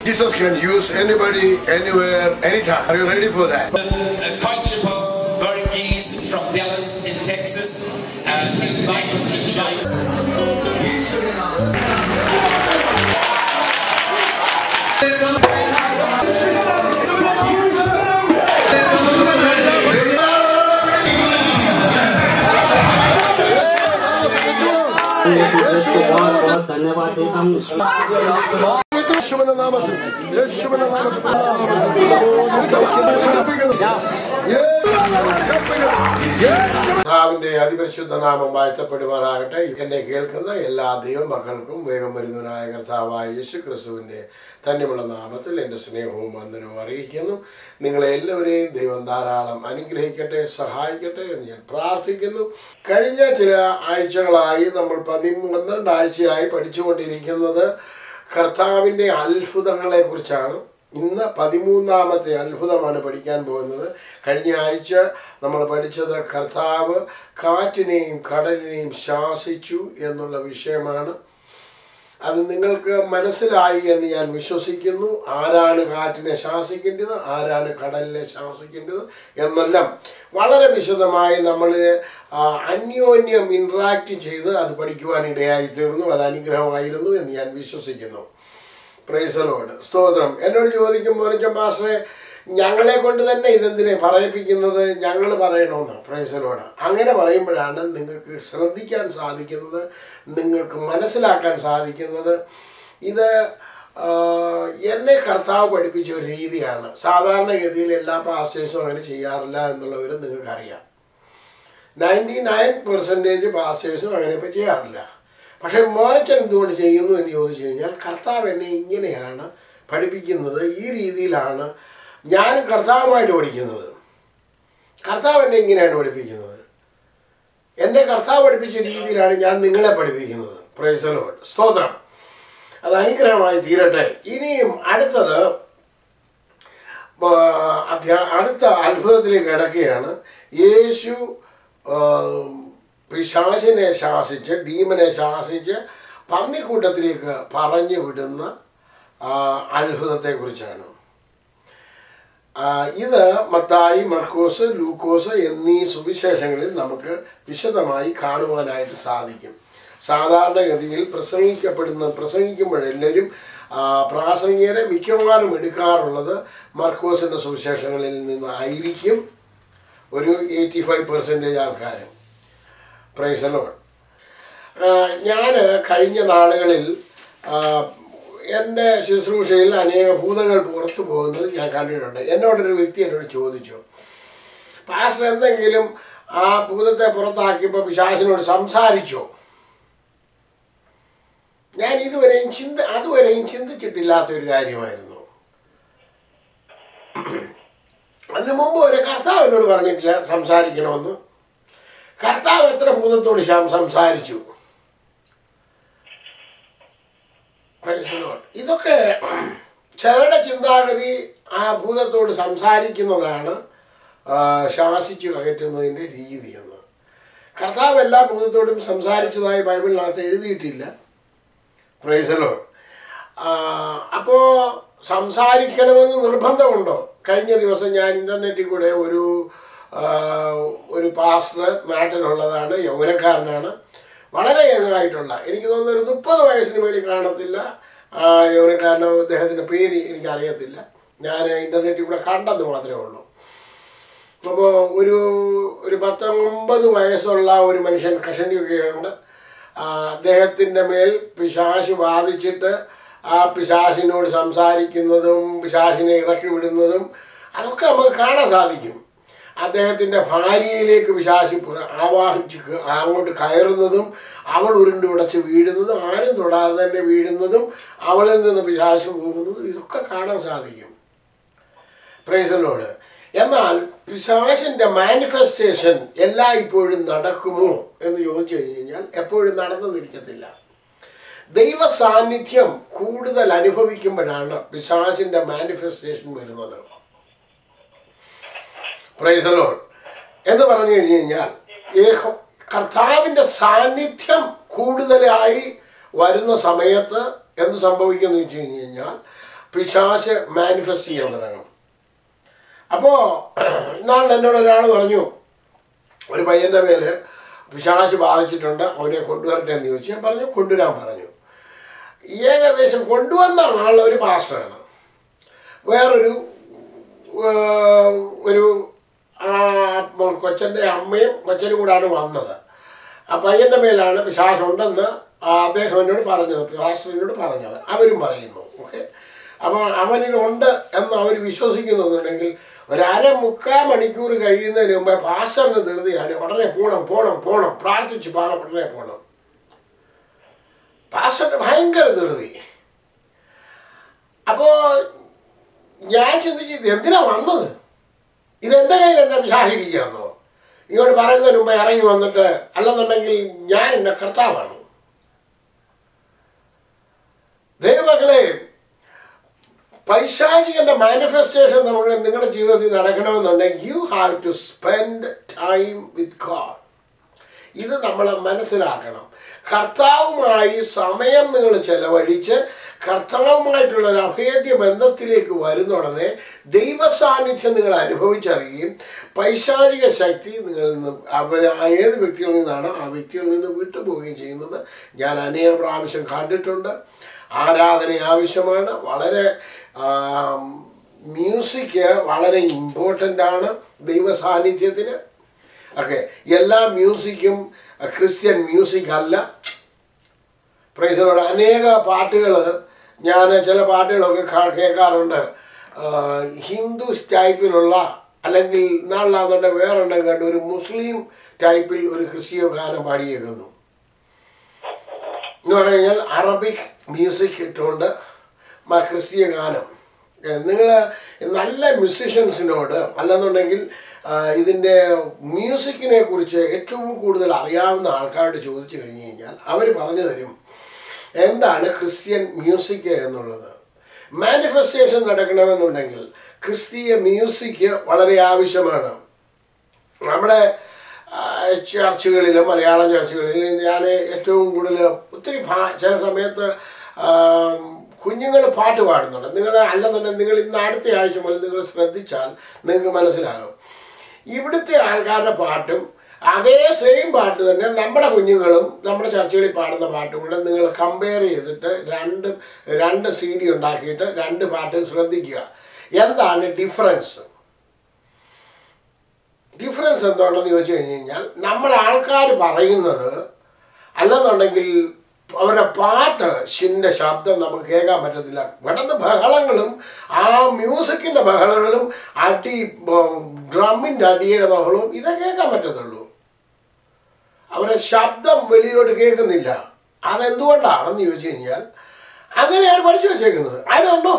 Jesus can use anybody, anywhere, anytime. Are you ready for that? Culture Varghese from Dallas in Texas as his next teacher. धन्यवाद देता हूँ। കർത്താവിന്റെ അതിപരിശുദ്ധ നാമം വാഴ്ത്തപ്പെടുമാറാകട്ടെ. എന്നെ കേൾക്കുന്ന എല്ലാ ദൈവമക്കൾക്കും വേഗം വരുന്നവനായ കർത്താവായ യേശു ക്രിസ്തുവിന്റെ ധന്യമുള്ള നാമത്തിൽ എൻ്റെ സ്നേഹവും വന്ദനവും അറിയിക്കുന്നു. നിങ്ങളെ എല്ലാവരെയും ദൈവം ധാരാളം അനുഗ്രഹിക്കട്ടെ, സഹായിക്കട്ടെ എന്ന് ഞാൻ പ്രാർത്ഥിക്കുന്നു. കഴിഞ്ഞ ചില ആഴ്ചകളായി നമ്മൾ 12 ആഴ്ചയായി പഠിച്ചുകൊണ്ടിരിക്കുന്നത് കർത്താവിൻ്റെ അത്ഭുതങ്ങളെ കുറിച്ചാണ്. ഇന്ന് 13ാമത്തെ അത്ഭുതമാണ് പഠിക്കാൻ പോകുന്നത്. കഴിഞ്ഞ ആഴ്ച നമ്മൾ പഠിച്ചത് കർത്താവ് കാറ്റിനെയും കടലിനെയും ശാസിച്ചു എന്നുള്ള വിഷയമാണ്. അത് നിങ്ങൾക്ക് മനസ്സിലായി എന്ന് ഞാൻ വിശ്വസിക്കുന്നു. ആരാണ് കാറ്റിനെ ശാസിക്കേണ്ടത്, ആരാണ് കടലിനെ ശാസിക്കേണ്ടത് എന്നെല്ലാം വളരെ വിശദമായി നമ്മൾ അന്യോന്യം ഇൻട്രാക്ട് ചെയ്ത് അത് പഠിക്കുവാനിടയായി തീർന്നു. അത് അനുഗ്രഹമായിരുന്നു എന്ന് ഞാൻ വിശ്വസിക്കുന്നു. Price the lord. സ്തോത്രം. എന്നോട് ചോദിക്കും, മോനിച്ചൻ പാസ്റ്ററെ, ഞങ്ങളെ കൊണ്ട് തന്നെ ഇതെന്തിനെ പറയിപ്പിക്കുന്നത്, ഞങ്ങൾ പറയണമെന്ന്. Price the Lord. അങ്ങനെ പറയുമ്പോഴാണ് നിങ്ങൾക്ക് ശ്രദ്ധിക്കാൻ സാധിക്കുന്നത്, നിങ്ങൾക്ക് മനസ്സിലാക്കാൻ സാധിക്കുന്നത്. ഇത് എന്നെ കർത്താവ് പഠിപ്പിച്ച ഒരു രീതിയാണ്. സാധാരണഗതിയിൽ എല്ലാ പാസ്റ്റേഴ്സും അങ്ങനെ ചെയ്യാറില്ല എന്നുള്ളവർ നിങ്ങൾക്കറിയാം. 99% പാസ്റ്റേഴ്സും അങ്ങനെ ഇപ്പോൾ ചെയ്യാറില്ല. പക്ഷേ മോനച്ചൻ എന്തുകൊണ്ട് ചെയ്യുന്നു എന്ന് ചോദിച്ചു കഴിഞ്ഞാൽ, കർത്താവ് എന്നെ ഇങ്ങനെയാണ് പഠിപ്പിക്കുന്നത്, ഈ രീതിയിലാണ് ഞാൻ കർത്താവുമായിട്ട് പഠിക്കുന്നത്. കർത്താവ് എന്നെ ഇങ്ങനെയാണ് പഠിപ്പിക്കുന്നത്, എൻ്റെ കർത്താവ് പഠിപ്പിച്ച രീതിയിലാണ് ഞാൻ നിങ്ങളെ പഠിപ്പിക്കുന്നത്. Price the lord. സ്തോത്രം. അത് അനുഗ്രഹമായി തീരട്ടെ. ഇനിയും അടുത്തത് അടുത്ത അത്ഭുതത്തിലേക്ക് കിടക്കുകയാണ്. യേശു പിശാചിനെ ശാസിച്ച്, ഡീമനെ ശാസിച്ച് പന്നിക്കൂട്ടത്തിലേക്ക് പറഞ്ഞു വിടുന്ന അത്ഭുതത്തെക്കുറിച്ചാണ്. ഇത് മത്തായി, മർക്കോസ്, ലൂക്കോസ് എന്നീ സുവിശേഷങ്ങളിൽ നമുക്ക് വിശദമായി കാണുവാനായിട്ട് സാധിക്കും. സാധാരണഗതിയിൽ പ്രസംഗിക്കുമ്പോഴെല്ലാവരും പ്രാസംഗികരെ മിക്കവാറും എടുക്കാറുള്ളത് മർക്കോസിൻ്റെ സുവിശേഷങ്ങളിൽ നിന്നായിരിക്കും. ഒരു 85% ആൾക്കാരും. Price the Lord. ഞാൻ കഴിഞ്ഞ നാളുകളിൽ എൻ്റെ ശുശ്രൂഷയിൽ അനേക ഭൂതങ്ങൾ പുറത്തു പോകുന്നത് ഞാൻ കണ്ടിട്ടുണ്ട്. എന്നോടൊരു വ്യക്തി എന്നോട് ചോദിച്ചു, പാസ്റ്റർ എന്തെങ്കിലും ആ ഭൂതത്തെ പുറത്താക്കിയപ്പോൾ പിശാചിനോട് സംസാരിച്ചോ? ഞാൻ അതുവരെയും ചിന്തിച്ചിട്ടില്ലാത്തൊരു കാര്യമായിരുന്നു. അതിനു മുമ്പ് ഒരു കർത്താവ് എന്നോട് പറഞ്ഞിട്ടില്ല സംസാരിക്കണമെന്ന്. കർത്താവ് എത്ര ഭൂതത്തോട് സംസാരിച്ചു? ഇതൊക്കെ ചിലരുടെ ചിന്താഗതി ആ ഭൂതത്തോട് സംസാരിക്കുന്നതാണ് ശാസിച്ചു അകറ്റുന്നതിൻ്റെ രീതിയെന്ന്. കർത്താവ് എല്ലാ ഭൂതത്തോടും സംസാരിച്ചതായി ബൈബിളിനകത്ത് എഴുതിയിട്ടില്ല. Price the Lord. അപ്പോൾ സംസാരിക്കണമെന്ന് നിർബന്ധമുണ്ടോ? കഴിഞ്ഞ ദിവസം ഞാൻ ഇൻ്റർനെറ്റിൽ കൂടെ ഒരു പാസ്റ്റർ നാട്ടിലുള്ളതാണ്, യൗവനക്കാരനാണ്, വളരെ യങ്ങായിട്ടുള്ള, എനിക്ക് തോന്നുന്നു ഒരു 30 വയസ്സിന് വേണ്ടി കാണത്തില്ല. യൗവനക്കാരനോ അദ്ദേഹത്തിൻ്റെ പേര് എനിക്കറിയത്തില്ല. ഞാൻ ഇൻ്റർനെറ്റിൽ കൂടെ കണ്ടെന്ന് മാത്രമേ ഉള്ളൂ. അപ്പോൾ ഒരു 19 വയസ്സുള്ള ഒരു മനുഷ്യൻ കഷണ്ടിയൊക്കെയുണ്ട്. അദ്ദേഹത്തിൻ്റെ മേൽ പിശാച് ബാധിച്ചിട്ട് ആ പിശാചിനോട് സംസാരിക്കുന്നതും പിശാചിനെ ഇറക്കി വിടുന്നതും അതൊക്കെ നമുക്ക് കാണാൻ സാധിക്കും. അദ്ദേഹത്തിൻ്റെ ഭാര്യയിലേക്ക് പിശാച് ആവാഹിച്ച് അങ്ങോട്ട് കയറുന്നതും അവൾ ഉരുണ്ട് ഉടച്ച് വീഴുന്നതും ആരും തൊടാതെ തന്നെ വീഴുന്നതും അവളിൽ നിന്ന് പിശാച് പോകുന്നതും ഇതൊക്കെ കാണാൻ സാധിക്കും. Praise the Lord. എന്നാൽ പിശാചിൻ്റെ മാനിഫെസ്റ്റേഷൻ ഇപ്പോഴും നടക്കുമോ എന്ന് ചോദിച്ചു കഴിഞ്ഞാൽ എപ്പോഴും നടന്നിരിക്കത്തില്ല. ദൈവ സാന്നിധ്യം കൂടുതൽ അനുഭവിക്കുമ്പോഴാണ് പിശാചിൻ്റെ മാനിഫെസ്റ്റേഷൻ വരുന്നത്. Price the Lord. എന്ന് പറഞ്ഞു കഴിഞ്ഞാൽ കർത്താവിൻ്റെ കൂടുതലായി വരുന്ന സമയത്ത് എന്ത് സംഭവിക്കുമെന്ന് വെച്ച് കഴിഞ്ഞാൽ പിശാച് മാനിഫെസ്റ്റ് ചെയ്യാൻ തുടങ്ങും. അപ്പോൾ ഇന്നാളിൽ എന്നോട് ഒരാൾ പറഞ്ഞു, ഒരു പയ്യൻ്റെ പേര് പിശാച് ബാധിച്ചിട്ടുണ്ട്, അവനെ കൊണ്ടുവരട്ടെ എന്ന് ചോദിച്ചു. ഞാൻ പറഞ്ഞു കൊണ്ടുവരാൻ പറഞ്ഞു. ഏകദേശം കൊണ്ടുവന്ന ആൾ ഒരു പാസ്റ്ററാണ്, വേറൊരു ഒരു കൊച്ചൻ്റെ അമ്മയും കൊച്ചനും കൂടാണ് വന്നത്. ആ പയ്യൻ്റെ മേലാണ് പിശാചുണ്ടെന്ന് അദ്ദേഹം എന്നോട് പറഞ്ഞത്, പാസ്റ്ററിനോട് പറഞ്ഞത് അവരും പറയുന്നു. ഓക്കെ, അപ്പോൾ അവനിലുണ്ട് എന്ന് അവർ വിശ്വസിക്കുന്നുണ്ടെങ്കിൽ ഒരു 1/4 മണിക്കൂർ കഴിയുന്നതിന് മുമ്പേ പാസ്റ്ററിന് ധൃതിയാണ്, ഉടനെ പോണം പ്രാർത്ഥിച്ച് ഉടനെ പോകണം. പാസ്റ്ററിന് ഭയങ്കര ധൃതി. അപ്പോൾ ഞാൻ ചിന്തിച്ച് ഇത് എന്തിനാ വന്നത്, ഇതെൻ്റെ കയ്യിൽ എന്നെ വിശാഹിരിക്കുകയെന്നോ, ഇങ്ങോട്ട് പറയുന്നതിന് മുമ്പേ ഇറങ്ങി വന്നിട്ട്, അല്ലെന്നുണ്ടെങ്കിൽ ഞാൻ എൻ്റെ കർത്താവാണ്. ദൈവമക്കളെ, പൈശാചികന്റെ മാനിഫെസ്റ്റേഷൻ നിങ്ങളുടെ ജീവിതത്തിൽ നടക്കണമെന്നുണ്ടെങ്കിൽ you have to spend time with God. ഇത് നമ്മൾ മനസ്സിലാക്കണം. കർത്താവുമായി സമയം നിങ്ങൾ ചെലവഴിച്ച് കർത്താവുമായിട്ടുള്ളൊരു അഭേദ്യ ബന്ധത്തിലേക്ക് വരുന്ന ഉടനെ ദൈവസാന്നിധ്യം നിങ്ങൾ അനുഭവിച്ചറിയുകയും പൈശാചിക ശക്തി നിങ്ങളിൽ നിന്ന് ഏത് വ്യക്തികളിൽ നിന്നാണ് ആ വ്യക്തികളിൽ നിന്ന് വിട്ടുപോവുകയും ചെയ്യുന്നത് ഞാൻ അനേകം പ്രാവശ്യം കണ്ടിട്ടുണ്ട്. ആരാധന ആവശ്യമാണ്. വളരെ മ്യൂസിക് വളരെ ഇമ്പോർട്ടൻ്റ് ആണ് ദൈവസാന്നിധ്യത്തിന്. ഓക്കെ, എല്ലാ മ്യൂസിക്കും ക്രിസ്ത്യൻ മ്യൂസിക് അല്ല. പ്രൈസിനോട് അനേക പാട്ടുകൾ ഞാൻ ചില പാട്ടുകളൊക്കെ കേൾക്കാറുണ്ട്, ഹിന്ദു ടൈപ്പിലുള്ള, അല്ലെങ്കിൽ നാളിലാന്നുണ്ടെങ്കിൽ വേറെണ്ണം കണ്ട് ഒരു മുസ്ലിം ടൈപ്പിൽ ഒരു ക്രിസ്തീയ ഗാനം പാടിയേക്കുന്നു എന്ന് പറഞ്ഞു കഴിഞ്ഞാൽ അറബിക് മ്യൂസിക് ഇട്ടുകൊണ്ട് ക്രിസ്തീയ ഗാനം. നിങ്ങൾ നല്ല മ്യൂസിഷ്യൻസിനോട് അല്ലെന്നുണ്ടെങ്കിൽ ഇതിൻ്റെ മ്യൂസിക്കിനെ കുറിച്ച് ഏറ്റവും കൂടുതൽ അറിയാവുന്ന ആൾക്കാരോട് ചോദിച്ചു കഴിഞ്ഞ് കഴിഞ്ഞാൽ അവർ പറഞ്ഞു തരും എന്താണ് ക്രിസ്ത്യൻ മ്യൂസിക് എന്നുള്ളത്. മാനിഫെസ്റ്റേഷൻ നടക്കണമെന്നുണ്ടെങ്കിൽ ക്രിസ്തീയ മ്യൂസിക് വളരെ ആവശ്യമാണ്. നമ്മുടെ ചർച്ചുകളിലും മലയാളം ചർച്ചുകളിലും ഞാൻ ഏറ്റവും കൂടുതൽ ഒത്തിരി ചില സമയത്ത് കുഞ്ഞുങ്ങൾ പാട്ട് പാടുന്നുണ്ട്. നിങ്ങൾ അല്ലെന്നുണ്ടെങ്കിൽ നിങ്ങൾ ഇന്ന് അടുത്ത ആഴ്ച മുതൽ നിങ്ങൾ ശ്രദ്ധിച്ചാൽ നിങ്ങൾക്ക് മനസ്സിലാകും, ഇവിടുത്തെ ആൾക്കാരുടെ പാട്ടും അതേ സെയിം പാട്ട് തന്നെ നമ്മുടെ കുഞ്ഞുങ്ങളും നമ്മുടെ ചർച്ചകളിൽ പാടുന്ന പാട്ടും കൂടെ നിങ്ങൾ കമ്പയർ ചെയ്തിട്ട് രണ്ട് CD ഉണ്ടാക്കിയിട്ട് രണ്ട് പാട്ടും ശ്രദ്ധിക്കുക. എന്താണ് ഡിഫറൻസ് എന്താണെന്ന് ചോദിച്ചു കഴിഞ്ഞ് കഴിഞ്ഞാൽ നമ്മൾ ആൾക്കാർ പറയുന്നത് അല്ലെന്നുണ്ടെങ്കിൽ അവരുടെ പാട്ടിൻ്റെ ശബ്ദം നമുക്ക് കേൾക്കാൻ പറ്റത്തില്ല. പെട്ടെന്ന് ബഹളങ്ങളും ആ മ്യൂസിക്കിൻ്റെ ബഹളങ്ങളും ഡ്രമ്മിൻ്റെ അടിയുടെ ബഹളവും ഇതേ കേൾക്കാൻ പറ്റത്തുള്ളൂ. അവരുടെ ശബ്ദം വെളിയിലോട്ട് കേൾക്കുന്നില്ല. അതെന്തുകൊണ്ടാണെന്ന് ചോദിച്ചു കഴിഞ്ഞാൽ അങ്ങനെയാണ് പഠിച്ചു വെച്ചേക്കുന്നത്. അതുകൊണ്ടോ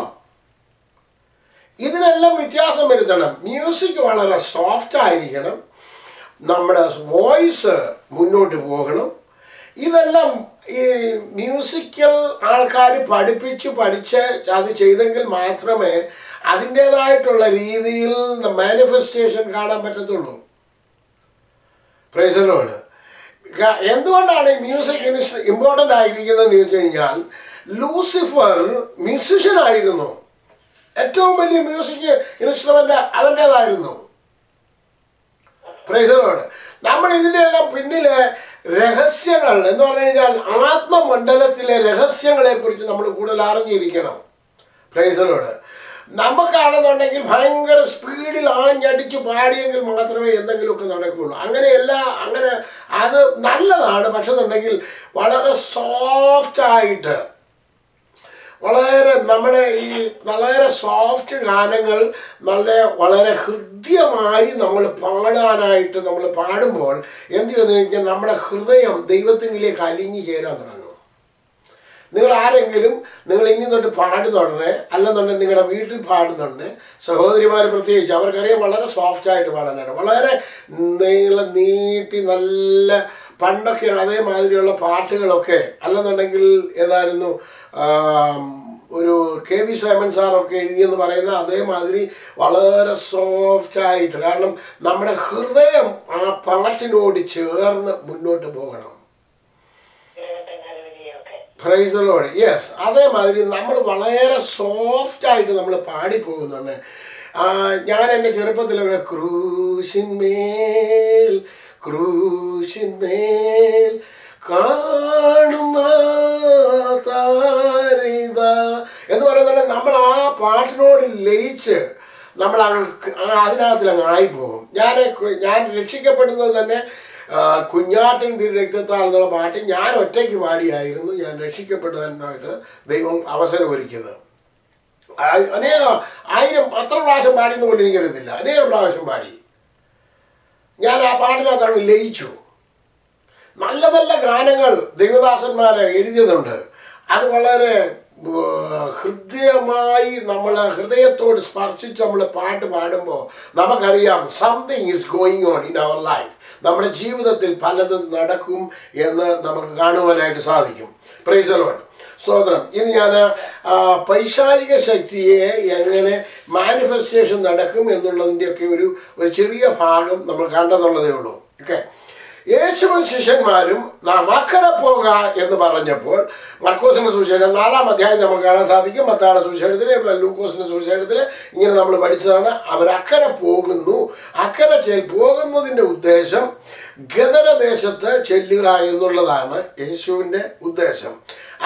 ഇതിനെല്ലാം വ്യത്യാസം വരുത്തണം. മ്യൂസിക് വളരെ സോഫ്റ്റ് ആയിരിക്കണം, നമ്മുടെ വോയിസ് മുന്നോട്ട് പോകണം. ഇതെല്ലാം ഈ മ്യൂസിക്കൽ ആൾക്കാർ പഠിച്ച് അത് ചെയ്തെങ്കിൽ മാത്രമേ അതിൻ്റേതായിട്ടുള്ള രീതിയിൽ മാനിഫെസ്റ്റേഷൻ കാണാൻ പറ്റത്തുള്ളൂ. Price the Lord. എന്തുകൊണ്ടാണ് ഈ മ്യൂസിക് ഇമ്പോർട്ടൻ്റ് ആയിരിക്കുന്നതെന്ന് ചോദിച്ചു കഴിഞ്ഞാൽ ലൂസിഫർ മ്യൂസിഷ്യൻ ആയിരുന്നു. ഏറ്റവും വലിയ മ്യൂസിക് ഇൻസ്ട്രുമെൻ്റ് അവൻ്റേതായിരുന്നു. Praise the Lord. നമ്മൾ ഇതിൻ്റെ എല്ലാം പിന്നിലെ രഹസ്യങ്ങൾ എന്ന് പറഞ്ഞു കഴിഞ്ഞാൽ ആത്മമണ്ഡലത്തിലെ രഹസ്യങ്ങളെ കുറിച്ച് നമ്മൾ കൂടുതൽ അറിഞ്ഞിരിക്കണം. Price the Lord. നമുക്കാണെന്നുണ്ടെങ്കിൽ ഭയങ്കര സ്പീഡിൽ ആഞ്ഞടിച്ച് പാടിയെങ്കിൽ മാത്രമേ എന്തെങ്കിലുമൊക്കെ നടക്കുകയുള്ളൂ. അങ്ങനെ അത് നല്ലതാണ്. പക്ഷെ എന്നുണ്ടെങ്കിൽ വളരെ സോഫ്റ്റായിട്ട് വളരെ സോഫ്റ്റ് ഗാനങ്ങൾ വളരെ ഹൃദ്യമായി നമ്മൾ പാടാനായിട്ട് നമ്മൾ പാടുമ്പോൾ എന്ത് ചെയ്യുന്നു കഴിഞ്ഞാൽ നമ്മുടെ ഹൃദയം ദൈവത്തിലേക്ക് അലിഞ്ഞു ചേരാൻ തുടങ്ങും. നിങ്ങൾ ഇനി തൊട്ട് പാടുന്നുടനെ അല്ലെന്നുണ്ടെങ്കിൽ നിങ്ങളുടെ വീട്ടിൽ പാടുന്നുണ്ട് സഹോദരിമാർ പ്രത്യേകിച്ച് അവർക്കറിയാം വളരെ സോഫ്റ്റായിട്ട് പാടാനായിട്ട്, വളരെ നീട്ടി നല്ല പണ്ടൊക്കെ അതേമാതിരിയുള്ള പാട്ടുകളൊക്കെ അല്ലെന്നുണ്ടെങ്കിൽ ഏതായിരുന്നു ഒരു KV സൈമൺ സാറൊക്കെ എഴുതിയെന്ന് പറയുന്ന അതേമാതിരി വളരെ സോഫ്റ്റായിട്ട്. കാരണം നമ്മുടെ ഹൃദയം ആ പാട്ടിനോട് ചേർന്ന് മുന്നോട്ട് പോകണം. Price the Lord. യെസ്, അതേമാതിരി നമ്മൾ വളരെ സോഫ്റ്റായിട്ട് നമ്മൾ പാടിപ്പോകുന്നുണ്ട്. ഞാൻ എൻ്റെ ചെറുപ്പത്തിലൊക്കെ ക്രൂശിന്മേൽ ക്രൂശിന്മേൽ കാണുന്ന താരിത എന്ന് പറയുന്നത് നമ്മൾ ആ പാട്ടിനോട് ലയിച്ച് നമ്മൾ അതിനകത്തിലങ്ങ് ആയിപ്പോകും. ഞാൻ രക്ഷിക്കപ്പെടുന്നത് തന്നെ കുഞ്ഞാട്ടിൻ തിരുരക്തത്താൽ എന്നുള്ള പാട്ട് ഞാൻ ഒറ്റയ്ക്ക് പാടിയായിരുന്നു ഞാൻ രക്ഷിക്കപ്പെടുവാനായിട്ട് ദൈവം അവസരം ഒരുക്കിയത്. എത്ര പ്രാവശ്യം പാടിയെന്ന് കൊണ്ട് എനിക്കറിയത്തില്ല, അനേകം പ്രാവശ്യം പാടി. ഞാൻ ആ പാട്ടിനകത്ത് അങ്ങ് ലയിച്ചു. നല്ല നല്ല ഗാനങ്ങൾ ദൈവദാസന്മാർ എഴുതിയതുണ്ട്. അത് വളരെ ഹൃദയമായി നമ്മൾ ഹൃദയത്തോട് സ്പർശിച്ച് നമ്മൾ പാട്ട് പാടുമ്പോൾ നമുക്കറിയാം something is going on in our life. നമ്മുടെ ജീവിതത്തിൽ പലതും നടക്കും എന്ന് നമുക്ക് കാണുവാനായിട്ട് സാധിക്കും. Praise the lord. സ്തോത്രം. ഇന്ന് ഞാൻ പൈശാചിക ശക്തിയെ എങ്ങനെ മാനിഫെസ്റ്റേഷൻ നടക്കും എന്നുള്ളതിൻ്റെയൊക്കെ ഒരു ചെറിയ ഭാഗം നമ്മൾ കണ്ടെന്നുള്ളതേ ഉള്ളൂ. ഓക്കെ. യേശുവും ശിഷ്യന്മാരും നാം അക്കരെ പോകുക എന്ന് പറഞ്ഞപ്പോൾ മർക്കോസിന്റെ സുവിശേഷം 4-ാം അധ്യായം നമുക്ക് കാണാൻ സാധിക്കും. മത്തായിയുടെ സുവിശേഷത്തിൽ, ലൂക്കോസിന്റെ സുവിശേഷത്തിൽ ഇങ്ങനെ നമ്മൾ പഠിച്ചതാണ്. അവർ അക്കരെ പോകുന്നു. അക്കരെ പോകുന്നതിൻ്റെ ഉദ്ദേശം ഗദരദേശത്ത് ചെല്ലുക എന്നുള്ളതാണ് യേശുവിൻ്റെ ഉദ്ദേശം.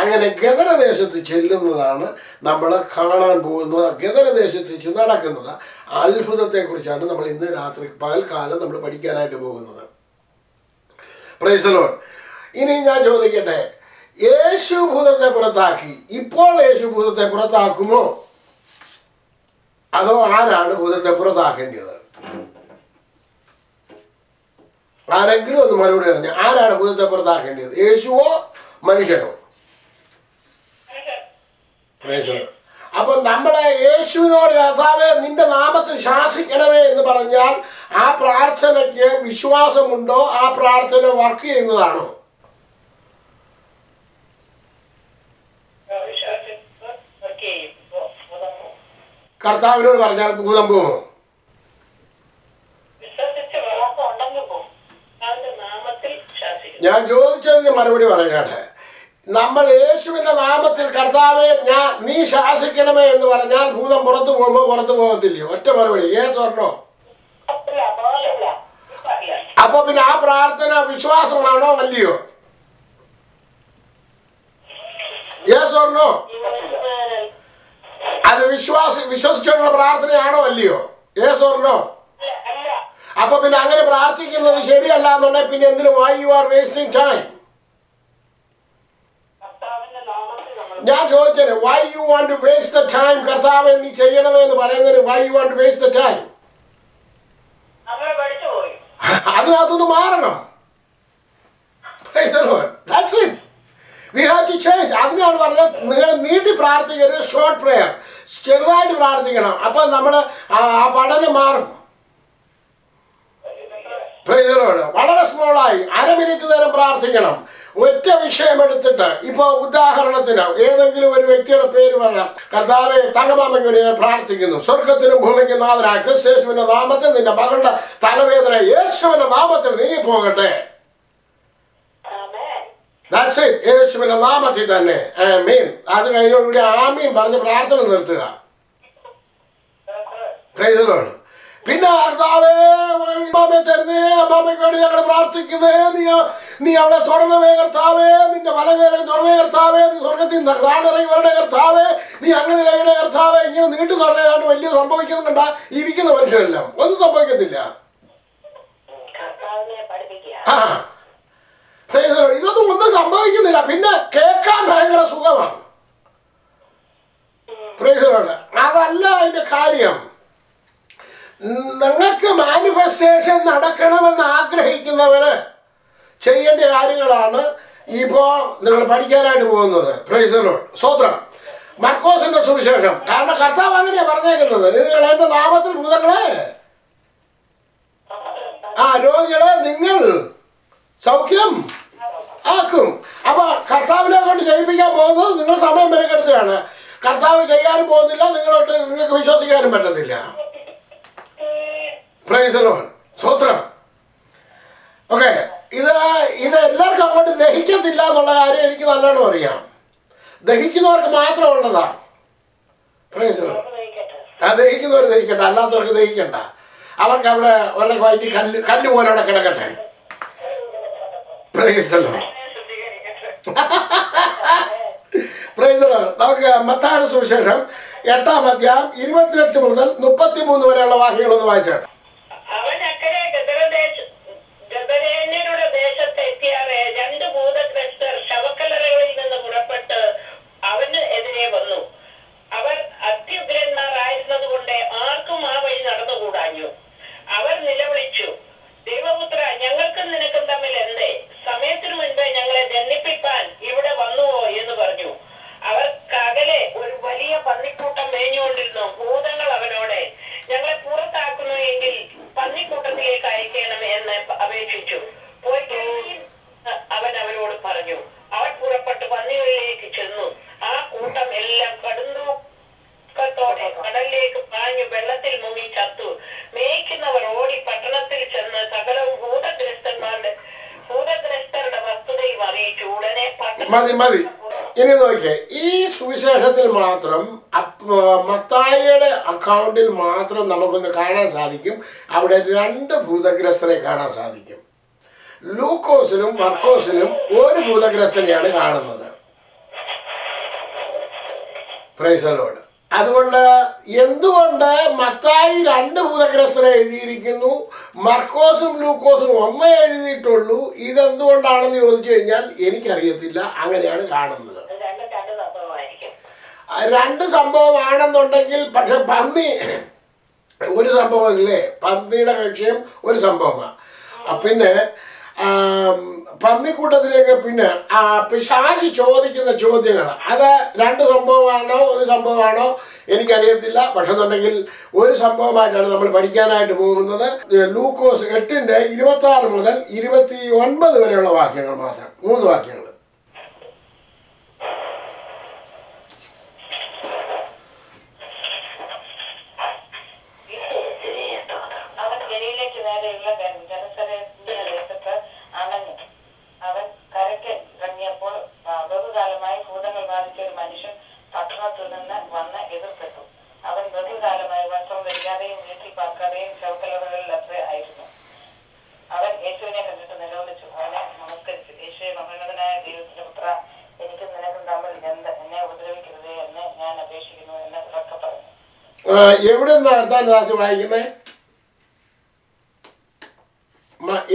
അങ്ങനെ ഗദരദേശത്ത് ചെല്ലുന്നതാണ് നമ്മൾ കാണാൻ പോകുന്നത്. ഗദരദേശത്ത് വെച്ച് നടക്കുന്നത് അത്ഭുതത്തെക്കുറിച്ചാണ് നമ്മൾ ഇന്ന് പകൽക്കാലം നമ്മൾ പഠിക്കാനായിട്ട് പോകുന്നത്. Price the Lord. ഇനി ഞാൻ ചോദിക്കട്ടെ, യേശു ഭൂതത്തെ പുറത്താക്കി. ഇപ്പോൾ യേശു ഭൂതത്തെ പുറത്താക്കുമോ, അതോ ആരാണ് ഭൂതത്തെ പുറത്താക്കേണ്ടത്? ആരെങ്കിലും ഒന്ന് മറുപടി പറഞ്ഞു. ആരാണ് ഭൂതത്തെ പുറത്താക്കേണ്ടത്, യേശുവോ മനുഷ്യനോ? Praise the Lord. അപ്പൊ നമ്മളെ യേശുവിനോട് കർത്താവേ നിന്റെ നാമത്തിൽ ശാസിക്കണമേ എന്ന് പറഞ്ഞാൽ ആ പ്രാർത്ഥനയ്ക്ക് വിശ്വാസമുണ്ടോ? ആ പ്രാർത്ഥന വർക്ക് ചെയ്യുന്നതാണോ? കർത്താവിനോട് പറഞ്ഞാൽ ഭൂതം പോകുമോ? ഞാൻ ചോദിച്ചതിന് മറുപടി പറയാട്ടെ. നമ്മൾ യേശുവിന്റെ നാമത്തിൽ കർത്താവെ നീ ശാസിക്കണമേ എന്ന് പറഞ്ഞാൽ ഭൂതം പുറത്തു പോകുമ്പോ പുറത്തു പോകത്തില്ലയോ? ഒറ്റ മറുപടി, യേസ് ഓർ നോ? അപ്പൊ പിന്നെ ആ പ്രാർത്ഥന വിശ്വാസമാണോ അല്ലയോ? Yes or no? അത് വിശ്വസിച്ചുള്ള പ്രാർത്ഥനയാണോ അല്ലയോ? Yes or no? അപ്പൊ പിന്നെ അങ്ങനെ പ്രാർത്ഥിക്കുന്നത് ശരിയല്ല എന്നുണ്ടെങ്കിൽ പിന്നെ എന്തിനു why you are wasting time? ഞാൻ ചോദിച്ചേ, why you want to waste the time? കർത്താവെ നീ ചെയ്യണമേ എന്ന് പറയുന്നതിന് why you want to waste the time? അതിനകത്തുനിന്ന് മാറണം. We have to change. അതിനാണ് പറഞ്ഞത് നിങ്ങൾ നീട്ടി പ്രാർത്ഥിക്കരുത്, ഷോർട്ട് പ്രെയർ, ചെറുതായിട്ട് പ്രാർത്ഥിക്കണം. അപ്പൊ നമ്മൾ ആ പഠനം മാറും. വളരെ സ്മോളായി 1/2 മിനിറ്റ് നേരം പ്രാർത്ഥിക്കണം. ഒറ്റ വിഷയം എടുത്തിട്ട്, ഇപ്പൊ ഉദാഹരണത്തിന് ഏതെങ്കിലും ഒരു വ്യക്തിയുടെ പേര് പറയാം. കർത്താവെ തങ്കമാമയ്ക്ക് വേണ്ടി പ്രാർത്ഥിക്കുന്നു. സ്വർഗത്തിനും ഭൂമിക്കും നാഥനായ ക്രിസ്തുവിന്റെ നാമത്തിൽ നിന്റെ മകളുടെ തലവേദന യേശുവിന്റെ നാമത്തിൽ നീങ്ങി പോകട്ടെ. That's it. യേശുവിന്റെ നാമത്തിൽ തന്നെ ആമീൻ. അത് കഴിഞ്ഞോടുകൂടി ആമീൻ പറഞ്ഞ് പ്രാർത്ഥന നിർത്തുക. Price the Lord. പിന്നെ കർത്താവേ തരുന്നേ, അമ്മാമയ്ക്ക് വേണ്ടി ഞങ്ങൾ പ്രാർത്ഥിക്കുന്നേ, നീ അവളെ തുടരണമേ കർത്താവേ, നിന്റെ വലകേരം തുടരണേ കർത്താവേ, നീ സ്വർഗത്തിൽ താണിറങ്ങി വരണേ കർത്താവേ, നീ അങ്ങനെ ചെയ്യണേ കർത്താവേ. ഇങ്ങനെ നീണ്ടു തുടരാണ്ട് വലിയ സംഭവിക്കുന്നുണ്ടാ ഇരിക്കുന്ന മനുഷ്യരെല്ലാം ഒന്നും സംഭവിക്കത്തില്ല. ഇതൊന്നും ഒന്നും സംഭവിക്കുന്നില്ല. പിന്നെ കേൾക്കാൻ ഭയങ്കര സുഖമാണ്. അതല്ല അതിന്റെ കാര്യം. നിങ്ങൾക്ക് മാനിഫെസ്റ്റേഷൻ നടക്കണമെന്ന് ആഗ്രഹിക്കുന്നവര് ചെയ്യേണ്ട കാര്യങ്ങളാണ് ഇപ്പോ നിങ്ങൾ പഠിക്കാനായിട്ട് പോകുന്നത്. Price the lord. സ്തോത്രം. മർക്കോസിന്റെ സുവിശേഷം. കാരണം കർത്താവ് അങ്ങനെയാ പറഞ്ഞേക്കുന്നത്, നിങ്ങൾ എന്റെ നാമത്തിൽ ഭൂതങ്ങളെ രോഗികളെ നിങ്ങൾ സൗഖ്യം ആക്കും. അപ്പൊ കർത്താവിനെ കൊണ്ട് ജയിപ്പിക്കാൻ പോകുന്നത് നിങ്ങൾ സമയം മെനക്കെടുത്തുകയാണ്. കർത്താവ് ചെയ്യാനും പോകുന്നില്ല, നിങ്ങൾക്ക് വിശ്വസിക്കാനും പറ്റത്തില്ല. Price the lord. സ്തോത്രം. ഓക്കെ. ഇത് എല്ലാവർക്കും അങ്ങോട്ട് ദഹിക്കത്തില്ല എന്നുള്ള കാര്യം എനിക്ക് നല്ലോണം അറിയാം. ദഹിക്കുന്നവർക്ക് മാത്രമുള്ളതാ. ദഹിക്കുന്നവർ ദഹിക്കട്ടെ, അല്ലാത്തവർക്ക് ദഹിക്കണ്ട. അവർക്ക് അവിടെ വല്ല വയറ്റി കല്ല് പോലെ അവിടെ കിടക്കട്ടെ. പ്രൈസല്ലോ പ്രൈസല്ലോ. നമുക്ക് മത്തായിയുടെ സുവിശേഷം 8-ാം അധ്യായം 28 മുതൽ 33 വരെയുള്ള വാക്യങ്ങളൊന്ന് വായിച്ചാട്ടെ. അവൻ അക്കരെ ഗദരേന്യരുടെ ദേശത്തെത്തിയാറെ 2 ഭൂതഗ്രസ്തർ ശവക്കല്ലറകളിൽ നിന്ന് പുറപ്പെട്ട് അവന് എതിരെ വന്നു. അവർ അത്യുഗ്രന്മാരായിരുന്നത് കൊണ്ട് ആർക്കും ആ വഴി നടന്നുകൂടാഞ്ഞു. അവർ നിലവിളിച്ചു, ദൈവപുത്ര, ഞങ്ങൾക്കും നിനക്കും തമ്മിൽ എന്തേ? സമയത്തിനു മുൻപേ ഞങ്ങളെ ദണ്ഡിപ്പിക്കാൻ ഇവിടെ വന്നുവോ എന്ന് പറഞ്ഞു. അവർക്കകലെ ഒരു വലിയ പന്നിക്കൂട്ടം മേഞ്ഞുകൊണ്ടിരുന്നു. ഭൂതങ്ങൾ അവനോട്, ഞങ്ങളെ പുറത്താക്കുന്നു എങ്കിൽ പന്നിക്കൂട്ടത്തിലേക്ക് അയക്കണമേ എന്ന് അപേക്ഷിച്ചു. പോയി അവൻ അവരോട് പറഞ്ഞു. അവൻ പുറപ്പെട്ട് പന്നികളിലേക്ക് ചെന്നു. ആ കൂട്ടം എല്ലാം കടുന്തൂക്കത്തോടെ കടലിലേക്ക് പാഞ്ഞു വെള്ളത്തിൽ മുങ്ങി ചത്തു. മേയ്ക്കുന്നവർ ഓടി പട്ടണത്തിൽ ചെന്ന് സകലവും ഭൂതഗ്രസ്തരുടെ വസ്തുതയും അറിയിച്ചു. ഉടനെ മതി. ഇനി നോക്കിയേ, ഈ സുവിശേഷത്തിൽ മാത്രം മത്തായിയുടെ അക്കൗണ്ടിൽ മാത്രം നമുക്കൊന്ന് കാണാൻ സാധിക്കും. അവിടെ 2 ഭൂതഗ്രസ്തരെ കാണാൻ സാധിക്കും. ലൂക്കോസിലും മർക്കോസിലും 1 ഭൂതഗ്രസ്തനെയാണ് കാണുന്നത്. Price the Lord. അതുകൊണ്ട് എന്തുകൊണ്ട് മത്തായി 2 ഭൂതഗ്രസ്തരെ എഴുതിയിരിക്കുന്നു, മർക്കോസും ലൂക്കോസും 1 എഴുതിയിട്ടുള്ളൂ? ഇതെന്തുകൊണ്ടാണെന്ന് ചോദിച്ചു കഴിഞ്ഞാൽ എനിക്കറിയത്തില്ല. അങ്ങനെയാണ് കാണുന്നത്. 2 സംഭവമാണെന്നുണ്ടെങ്കിൽ, പക്ഷെ പന്നി ഒരു സംഭവമല്ലേ? പന്നിയുടെ വിഷയം ഒരു സംഭവമാണ്. പിന്നെ പന്നിക്കൂട്ടത്തിലേക്ക് പിന്നെ പിശാചി ചോദിക്കുന്ന ചോദ്യങ്ങൾ, അത് 2 സംഭവമാണോ 1 സംഭവമാണോ എനിക്കറിയത്തില്ല. പക്ഷെ എന്നുണ്ടെങ്കിൽ ഒരു സംഭവമായിട്ടാണ് നമ്മൾ പഠിക്കാനായിട്ട് പോകുന്നത്. ലൂക്കോസ് 8-ന്റെ 26 മുതൽ 29 വരെയുള്ള വാക്യങ്ങൾ മാത്രം, 3 വാക്യങ്ങൾ. എവിടെ നിന്നാണ് അടുത്ത ദാസ് വായിക്കുന്നത്?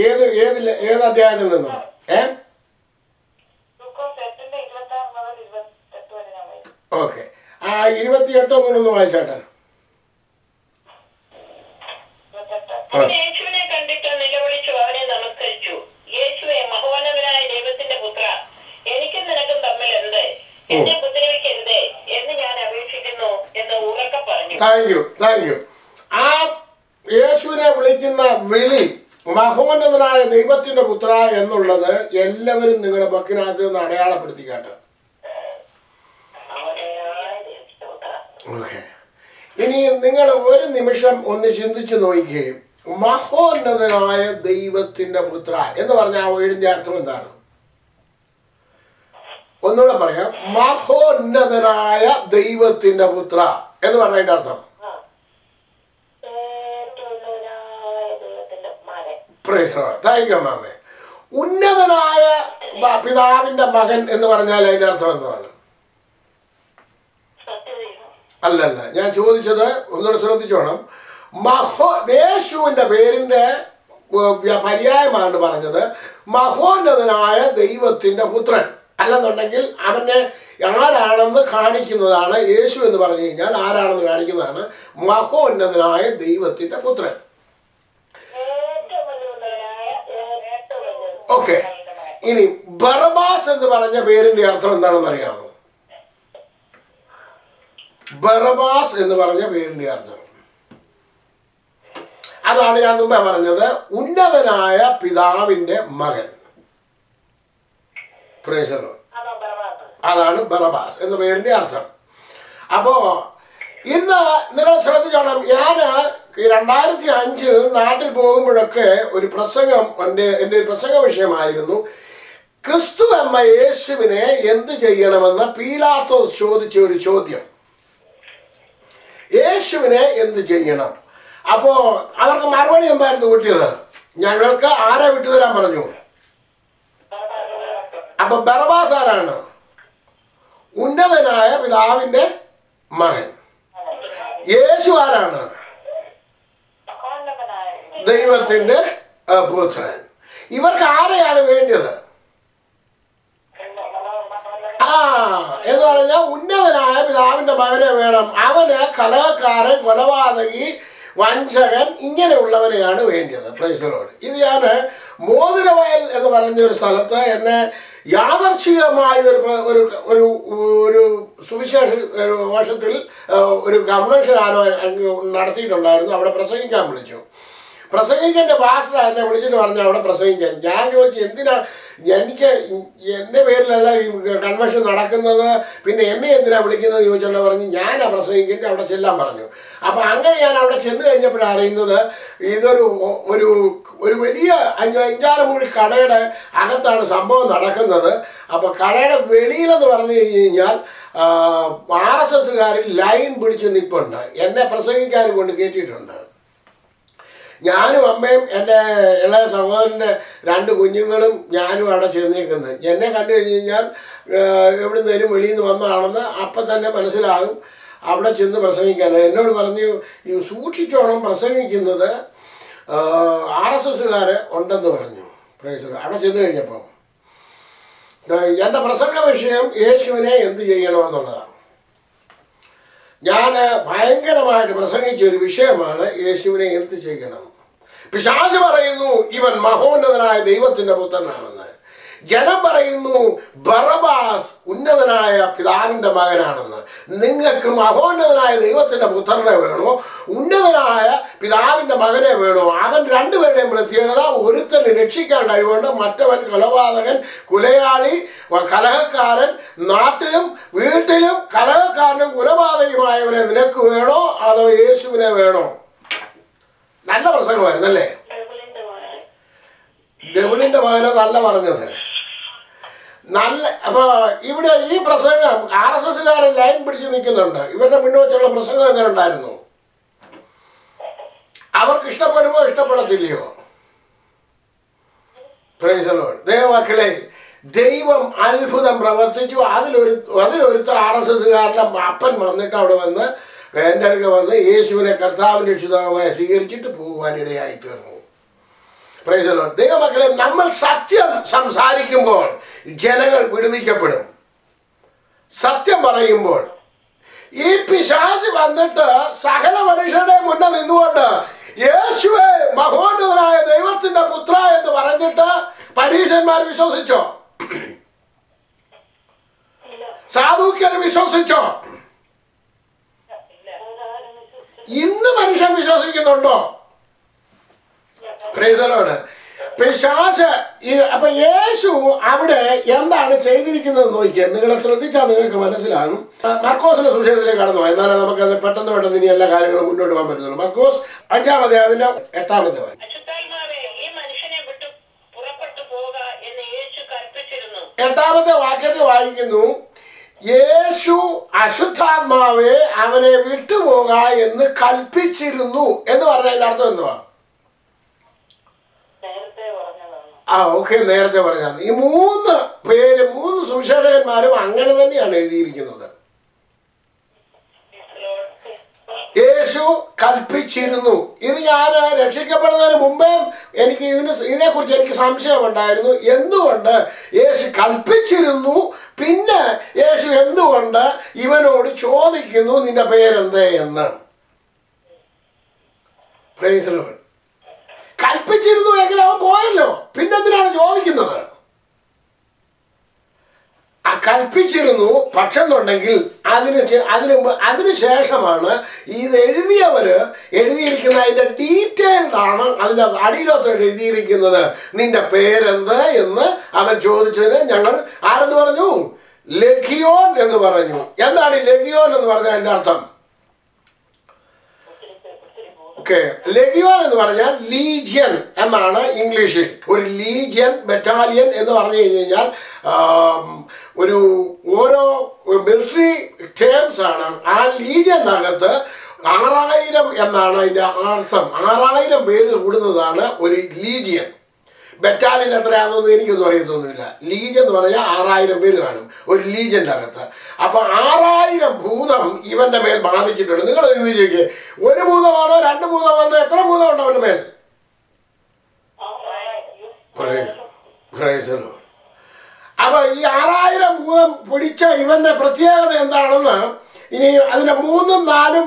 ഏത് അധ്യായത്തിൽ നിന്നോ? ഓക്കെ, 28 ഒന്നുകൂടെ വായിച്ചാട്ടെ. യേശുവിനെ കണ്ടിട്ട് നിലവിളിച്ചു, അവനെ നമസ്കരിച്ചു. യേശുവേ, മഹോന്നതനായ ദൈവത്തിന്റെ പുത്ര, എനിക്കും നിനക്കും തമ്മിൽ എന്ത്? എന്നെ ഉപദ്രവിക്കരുതേ എന്ന് ഞാൻ അപേക്ഷിക്കുന്നു എന്ന് ഉറക്കെ പറഞ്ഞു. Thank you. ആ യേശുവിനെ വിളിക്കുന്ന വിളി, മഹോന്നതനായ ദൈവത്തിന്റെ പുത്ര എന്നുള്ളത് എല്ലാവരും നിങ്ങളുടെ ബക്കിനകത്ത് നിന്ന് അടയാളപ്പെടുത്തിക്കാട്ടെ. ഓക്കെ, ഇനി നിങ്ങൾ ഒരു നിമിഷം ഒന്ന് ചിന്തിച്ചു നോക്കുകയും, മഹോന്നതനായ ദൈവത്തിന്റെ പുത്ര എന്ന് പറഞ്ഞ ആ വേടിന്റെ അർത്ഥം എന്താണ്? ഒന്നുകൂടെ പറയാം. മഹോന്നതനായ ദൈവത്തിന്റെ പുത്ര എന്ന് പറഞ്ഞതിന്റെ അർത്ഥം മാമേ. ഉന്നതനായ പിതാവിന്റെ മകൻ എന്ന് പറഞ്ഞാൽ അതിന്റെ അർത്ഥം എന്താണ്? അല്ലല്ല, ഞാൻ ചോദിച്ചത് ഒന്നുകൂടെ ശ്രദ്ധിച്ചോണം. യേശുവിന്റെ പേരിന്റെ പര്യായമാണ് പറഞ്ഞത് മഹോന്നതനായ ദൈവത്തിന്റെ പുത്രൻ. അല്ലെന്നുണ്ടെങ്കിൽ അവനെ ആരാണെന്ന് കാണിക്കുന്നതാണ്. യേശു എന്ന് പറഞ്ഞു കഴിഞ്ഞാൽ ആരാണെന്ന് കാണിക്കുന്നതാണ് മഹോന്നതനായ ദൈവത്തിന്റെ പുത്രൻ. ഓക്കെ, ഇനി ബറബാസ് എന്ന് പറഞ്ഞ പേരിന്റെ അർത്ഥം എന്താണെന്ന് അറിയാമോ? ബറബാസ് എന്ന് പറഞ്ഞ പേരിന്റെ അർത്ഥം അതാണ് ഞാൻ മുമ്പേ പറഞ്ഞത്, ഉന്നതനായ പിതാവിന്റെ മകൻ. അതാണ് ബറബാസ് എന്ന പേരിന്റെ അർത്ഥം. അപ്പോ ഇന്ന് നിങ്ങൾ ശ്രദ്ധിച്ചോണം, ഞാൻ 2005 നാട്ടിൽ പോകുമ്പോഴൊക്കെ ഒരു പ്രസംഗം എൻ്റെ ഒരു പ്രസംഗ വിഷയമായിരുന്നു, ക്രിസ്തു എന്ന യേശുവിനെ എന്ത് ചെയ്യണമെന്ന് പീലാത്തോസ് ചോദിച്ച ഒരു ചോദ്യം. യേശുവിനെ എന്ത് ചെയ്യണം? അപ്പോ അവർക്ക് മറുപടി എന്തായിരുന്നു കിട്ടിയത്? ഞങ്ങൾക്ക് ആരെ വിട്ടുതരാൻ പറഞ്ഞു? അപ്പൊ ബറബാസ് ആരാണ്? ഉന്നതനായ പിതാവിന്റെ മകൻ. യേശു ആരാണ്? ദൈവത്തിന്റെ പുത്രൻ. ഇവർക്ക് ആരെയാണ് വേണ്ടത്? എന്ന് പറഞ്ഞാൽ ഉന്നതനായ പിതാവിന്റെ മകനെ വേണം. അവന് കലഹക്കാരൻ, കൊലപാതകി, വഞ്ചകൻ, ഇങ്ങനെയുള്ളവനെയാണ് വേണ്ടത്. Price the Lord. ഇത് ഞാൻ മോതിരവയൽ എന്ന് പറഞ്ഞൊരു സ്ഥലത്ത് എന്നെ യാദർച്ഛികമായ ഒരു സുവിശേഷ വർഷത്തിൽ ഒരു കൺവെൻഷൻ ആരോ നടത്തിയിട്ടുണ്ടായിരുന്നു. അവിടെ പ്രസംഗിക്കാൻ വിളിച്ചു. പ്രസംഗിക്കേണ്ട പാസ്റ്റർ എന്നെ വിളിച്ചിട്ട് പറഞ്ഞു അവിടെ പ്രസംഗിക്കാൻ. ഞാൻ ചോദിച്ചു, എന്തിനാ എൻ്റെ പേരിലല്ല ഈ കൺവെൻഷൻ നടക്കുന്നത്, പിന്നെ എന്നെ എന്തിനാ വിളിക്കുന്നത് ചോദിച്ചോണ്ട് പറഞ്ഞു ഞാനാ പ്രസംഗിക്കേണ്ടി അവിടെ ചെല്ലാൻ പറഞ്ഞു. അപ്പം അങ്ങനെ ഞാൻ അവിടെ ചെന്ന് കഴിഞ്ഞപ്പോഴാണ് അറിയുന്നത് ഇതൊരു ഒരു ഒരു വലിയ 5-6 മുറി കടയുടെ അകത്താണ് സംഭവം നടക്കുന്നത്. അപ്പോൾ കടയുടെ വെളിയിലെന്ന് പറഞ്ഞു കഴിഞ്ഞാൽ RSSകാരിൽ ലൈൻ പിടിച്ച് നിൽപ്പുണ്ട്. എന്നെ പ്രസംഗിക്കാനും കൊണ്ട് കയറ്റിയിട്ടുണ്ട്. ഞാനും അമ്മയും എൻ്റെ ഇളയ സഹോദരൻ്റെ 2 കുഞ്ഞുങ്ങളും ഞാനും അവിടെ ചെന്നേക്കുന്നത്. എന്നെ കണ്ടു കഴിഞ്ഞ് കഴിഞ്ഞാൽ എവിടുന്നേലും വെളിയിൽ നിന്ന് വന്നതാണെന്ന് അപ്പം തന്നെ മനസ്സിലാകും. അവിടെ ചെന്ന് പ്രസംഗിക്കാൻ എന്നോട് പറഞ്ഞു, ഈ സൂക്ഷിച്ചോണം പ്രസംഗിക്കുന്നത് RSSകാർ ഉണ്ടെന്ന് പറഞ്ഞു. അവിടെ ചെന്ന് കഴിഞ്ഞപ്പോൾ എൻ്റെ പ്രസംഗ വിഷയം യേശുവിനെ എന്ത് ചെയ്യണമെന്നുള്ളതാണ്. ഞാൻ ഭയങ്കരമായിട്ട് പ്രസംഗിച്ച ഒരു വിഷയമാണ് യേശുവിനെ എന്ത് ചെയ്യണം. പിശാച് പറയുന്നു ഇവൻ മഹോന്നതനായ ദൈവത്തിന്റെ പുത്രനാണെന്ന്. ജനം പറയുന്നു ബറബാസ് ഉന്നതനായ പിതാവിന്റെ മകനാണെന്ന്. നിങ്ങൾക്ക് മഹോന്നതനായ ദൈവത്തിന്റെ പുത്രനെ വേണോ, ഉന്നതനായ പിതാവിന്റെ മകനെ വേണോ? അവൻ 2 പേരുടെയും പ്രത്യേകത, ഒരുത്തന് രക്ഷിക്കാൻ കഴിവുണ്ട്, മറ്റവൻ കൊലപാതകൻ, കുലയാളി, കലഹക്കാരൻ, നാട്ടിലും വീട്ടിലും കലഹക്കാരനും കുലപാതകമായവനെ നിനക്ക് വേണോ അതോ യേശുവിനെ വേണോ? നല്ല പ്രസംഗമായിരുന്നല്ലേ? ഡെവിളിന്റെ മകനെ നല്ല പറഞ്ഞത് നല്ല. അപ്പൊ ഇവിടെ ഈ പ്രസംഗം RSSകാരൻ ലൈൻ പിടിച്ച് നിൽക്കുന്നുണ്ട്. ഇവരുടെ മുന്നോട്ടുള്ള പ്രസംഗം എങ്ങനെ ഉണ്ടായിരുന്നു? അവർക്ക് ഇഷ്ടപ്പെടുമോ ഇഷ്ടപ്പെടത്തില്ലയോ? Praise the Lord. ദൈവമക്കളെ, ദൈവം അത്ഭുതം പ്രവർത്തിച്ചു. അതിലൊരുത്ത RSSകാരൻ്റെ അപ്പൻ വന്നിട്ട് അവിടെ വന്ന് എൻ്റെ അടുക്ക വന്ന് യേശുവിനെ കർത്താവിൻ്റെ രക്ഷിതാവുമായി സ്വീകരിച്ചിട്ട് പോകുവാനിടയായി തീർന്നു. Price the Lord. ദൈവമക്കളെ, നമ്മൾ സത്യം സംസാരിക്കുമ്പോൾ ജനങ്ങൾ വിടുവിക്കപ്പെടും. സത്യം പറയുമ്പോൾ ഈ പിശാച് വന്നിട്ട് സകല മനുഷ്യരുടെ മുന്നിൽ നിന്നുകൊണ്ട് യേശുവേ മഹോന്നതനായ ദൈവത്തിന്റെ പുത്ര എന്ന് പറഞ്ഞിട്ട് പരീശന്മാർ വിശ്വസിച്ചോ? സാധുക്യർ വിശ്വസിച്ചോ? ഇന്ന് മനുഷ്യൻ വിശ്വസിക്കുന്നുണ്ടോ? Price the Lord. പിശാച് അപ്പൊ യേശു അവിടെ എന്താണ് ചെയ്തിരിക്കുന്നത് നോക്കിയാൽ നിങ്ങൾ ശ്രദ്ധിച്ചാൽ നിങ്ങൾക്ക് മനസ്സിലാകും. മർക്കോസിന്റെ സുവിശേഷത്തിലേക്ക് കടന്നു പോയി. എന്നാലും നമുക്കത് പെട്ടെന്ന് ഇനി എല്ലാ കാര്യങ്ങളും മുന്നോട്ട് പോകാൻ പറ്റുള്ളൂ. മർക്കോസ് 5-ാം അധ്യായത്തിന്റെ 8-ാമത്തെ വാക്യം. 8-ാമത്തെ വാക്യത്തിൽ വായിക്കുന്നു, യേശു അശുദ്ധാത്മാവെ അവനെ വിട്ടുപോക എന്ന് കൽപ്പിച്ചിരുന്നു എന്ന് പറഞ്ഞതിന്റെ അർത്ഥം എന്തുവാ? ഓക്കെ, നേരത്തെ പറഞ്ഞാൽ ഈ 3 പേര് 3 സുവിശേഷകന്മാരും അങ്ങനെ തന്നെയാണ് എഴുതിയിരിക്കുന്നത്. യേശു കൽപ്പിച്ചിരുന്നു. ഇത് ഞാൻ രക്ഷിക്കപ്പെടുന്നതിന് മുമ്പേ എനിക്ക് ഇതിനെക്കുറിച്ച് എനിക്ക് സംശയമുണ്ടായിരുന്നു. എന്തുകൊണ്ട് യേശു കൽപ്പിച്ചിരുന്നു, പിന്നെ യേശു എന്തുകൊണ്ട് ഇവനോട് ചോദിക്കുന്നു നിന്റെ പേരെന്തേ എന്ന്? Price the Lord. കൽപ്പിച്ചിരുന്നു എങ്കിൽ അവൻ പോയല്ലോ, പിന്നെന്തിനാണ് ചോദിക്കുന്നത്? കൽപ്പിച്ചിരുന്നു പക്ഷെന്നുണ്ടെങ്കിൽ അതിനുശേഷമാണ് ഇത് എഴുതിയിരിക്കുന്ന അതിന്റെ ഡീറ്റെയിൽഡ് ആണ്. അതിന്റെ അടിയിലൊക്കെ എഴുതിയിരിക്കുന്നത് നിന്റെ പേരെന്ത് എന്ന് അവൻ ചോദിച്ചതിന് ഞങ്ങൾ ആരെന്ന് പറഞ്ഞു? ലഗിയോൻ എന്ന് പറഞ്ഞു. എന്താണ് ലഗിയോൻ എന്ന് പറഞ്ഞാൽ അതിന്റെ അർത്ഥം? ഓക്കെ, ലെഗിയോൻ എന്ന് പറഞ്ഞാൽ ലീജിയൻ എന്നാണ് ഇംഗ്ലീഷിൽ. ഒരു ലീജിയൻ, ബറ്റാലിയൻ എന്ന് പറഞ്ഞു കഴിഞ്ഞാൽ ഒരു ഓരോ മിലിറ്ററി ടേംസ് ആണ്. ആ ലീജിയനകത്ത് 6000 എന്നാണ് അതിൻ്റെ അർത്ഥം. 6000 പേര് കൂടുന്നതാണ് ഒരു ലീജിയൻ. ബറ്റാലിയൻ എത്രയാണെന്ന് എനിക്കൊന്നും അറിയത്തൊന്നുമില്ല. ലീജൻ എന്ന് പറഞ്ഞാൽ 6000 പേര് കാണും ഒരു ലീജൻ്റെ അകത്ത്. അപ്പൊ 6000 ഭൂതം ഇവന്റെ മേൽ ബാധിച്ചിട്ടുണ്ട്. നിങ്ങൾ ചോദിക്കുക, ഒരു ഭൂതമാണോ 2 ഭൂതമാണോ, എത്ര ഭൂതം ഉണ്ടോ അവന്റെ മേൽ? അപ്പൊ ഈ 6000 ഭൂതം പിടിച്ച ഇവന്റെ പ്രത്യേകത എന്താണെന്ന് ഇനി അതിന്റെ 3ഉം 4ഉം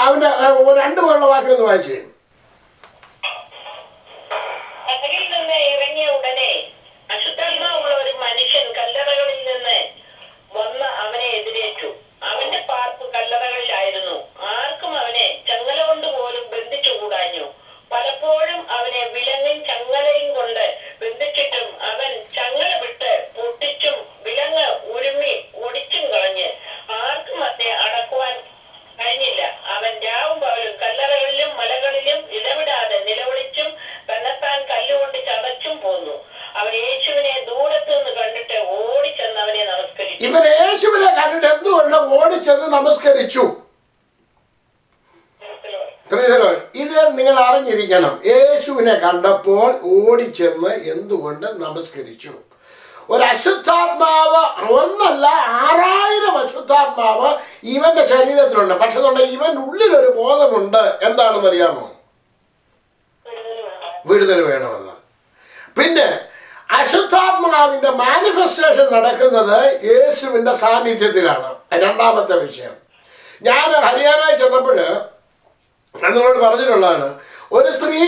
അവന്റെ 2 പേരുടെ വാക്കിലൊന്ന് വായിച്ചു. കടലിൽ നിന്ന് ഇറങ്ങിയ ഉടനെ അശുദ്ധാത്മാവുള്ള ഒരു മനുഷ്യൻ കല്ലറകളിൽ നിന്ന് വന്ന് അവനെ എതിരേറ്റു. അവന്റെ പാർപ്പ് കല്ലറകളിലായിരുന്നു. ആർക്കും അവനെ ചങ്ങല കൊണ്ട് പോലും ബന്ധിച്ചുകൂടാഞ്ഞു. പലപ്പോഴും അവനെ വിലങ്ങും ചങ്ങലയും കൊണ്ട് ബന്ധിച്ചിട്ടും അവൻ ചങ്ങല വിട്ട് പൊട്ടിച്ചും വിലങ്ങ് ഉരുമ്മി ഒടിച്ചും കളഞ്ഞ് ആർക്കും അവനെ അടക്കുവാൻ കഴിഞ്ഞില്ല. അവൻ രാവും പകലും കല്ലറകളിലും മലകളിലും ഇടവിടാതെ നിലവിളിച്ചും തന്നെത്താൻ കല്ലുകൊണ്ട് ചതച്ചും പോന്നു. അവൻ യേശുവിനെ ദൂരത്തു നിന്ന് കണ്ടിട്ട് ഓടിച്ചെന്ന് അവനെ നമസ്കരിച്ചു. ഇവൻ യേശുവിനെ കണ്ടിട്ട് എന്തുകൊണ്ട് ഓടിച്ചെന്ന് നമസ്കരിച്ചു? ഇത് നിങ്ങൾ അറിഞ്ഞിരിക്കണം. യേശുവിനെ കണ്ടപ്പോൾ ഓടിച്ചെന്ന് എന്തുകൊണ്ട് നമസ്കരിച്ചു? ഒരു അശുദ്ധാത്മാവ്, ഒന്നല്ല 6000 അശുദ്ധാത്മാവ് ഇവന്റെ ശരീരത്തിലുണ്ട്. പക്ഷെ ഇവൻ ഉള്ളിലൊരു ബോധമുണ്ട്. എന്താണെന്ന് അറിയാമോ? വിടുതൽ വേണമെന്ന്. പിന്നെ അശുദ്ധാത്മാവിന്റെ മാനിഫെസ്റ്റേഷൻ നടക്കുന്നത് യേശുവിന്റെ സാന്നിധ്യത്തിലാണ്. രണ്ടാമത്തെ വിഷയം, ഞാൻ ഹരിയാനയിൽ ചെന്നപ്പോൾ എന്നോട് പറഞ്ഞിട്ടുള്ളതാണ്. ഒരു സ്ത്രീ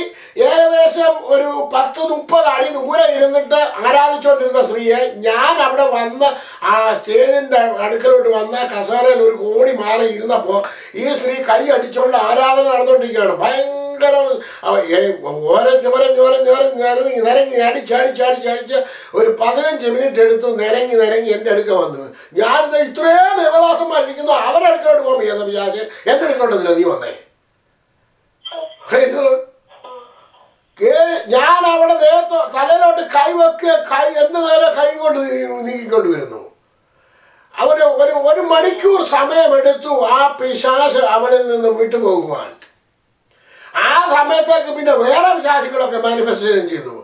ഏകദേശം ഒരു 10-30 അടി ദൂരെ ഇരുന്നിട്ട് ആരാധിച്ചുകൊണ്ടിരുന്ന സ്ത്രീയെ ഞാൻ അവിടെ വന്ന് ആ സ്റ്റേജിൻ്റെ അടുക്കലോട്ട് വന്ന കസേരയിൽ ഒരു കോണി മാറി ഇരുന്നപ്പോൾ ഈ സ്ത്രീ കൈ അടിച്ചുകൊണ്ട് ആരാധന നടന്നുകൊണ്ടിരിക്കുകയാണ്. ഭയങ്കര നിരങ്ങി അടിച്ച് ഒരു 15 മിനിറ്റ് എടുത്തു നിരങ്ങി എൻ്റെ അടുക്ക വന്നു. ഞാനിത് ഇത്രയും ദേവദാസന്മാരിരിക്കുന്നു, അവരുടെ അടുക്കലോട്ട് പോകുമ്പോൾ എന്ന് വിചാരിച്ച് എൻ്റെ അടുക്കലോട്ടതില്ല നീ വന്നേ. ഞാൻ അവിടെ ദേഹത്തോ തലയിലോട്ട് കൈ എന്ത് നേരെ കൈ കൊണ്ട് നീക്കിക്കൊണ്ട് വരുന്നു. ഒരു മണിക്കൂർ സമയമെടുത്തു ആ പിശാച് അവളിൽ നിന്ന് വിട്ടുപോകുവാൻ. ആ സമയത്തേക്ക് പിന്നെ വേറെ പിശാചുകളൊക്കെ മാനിഫെസ്റ്റേഷൻ ചെയ്തു.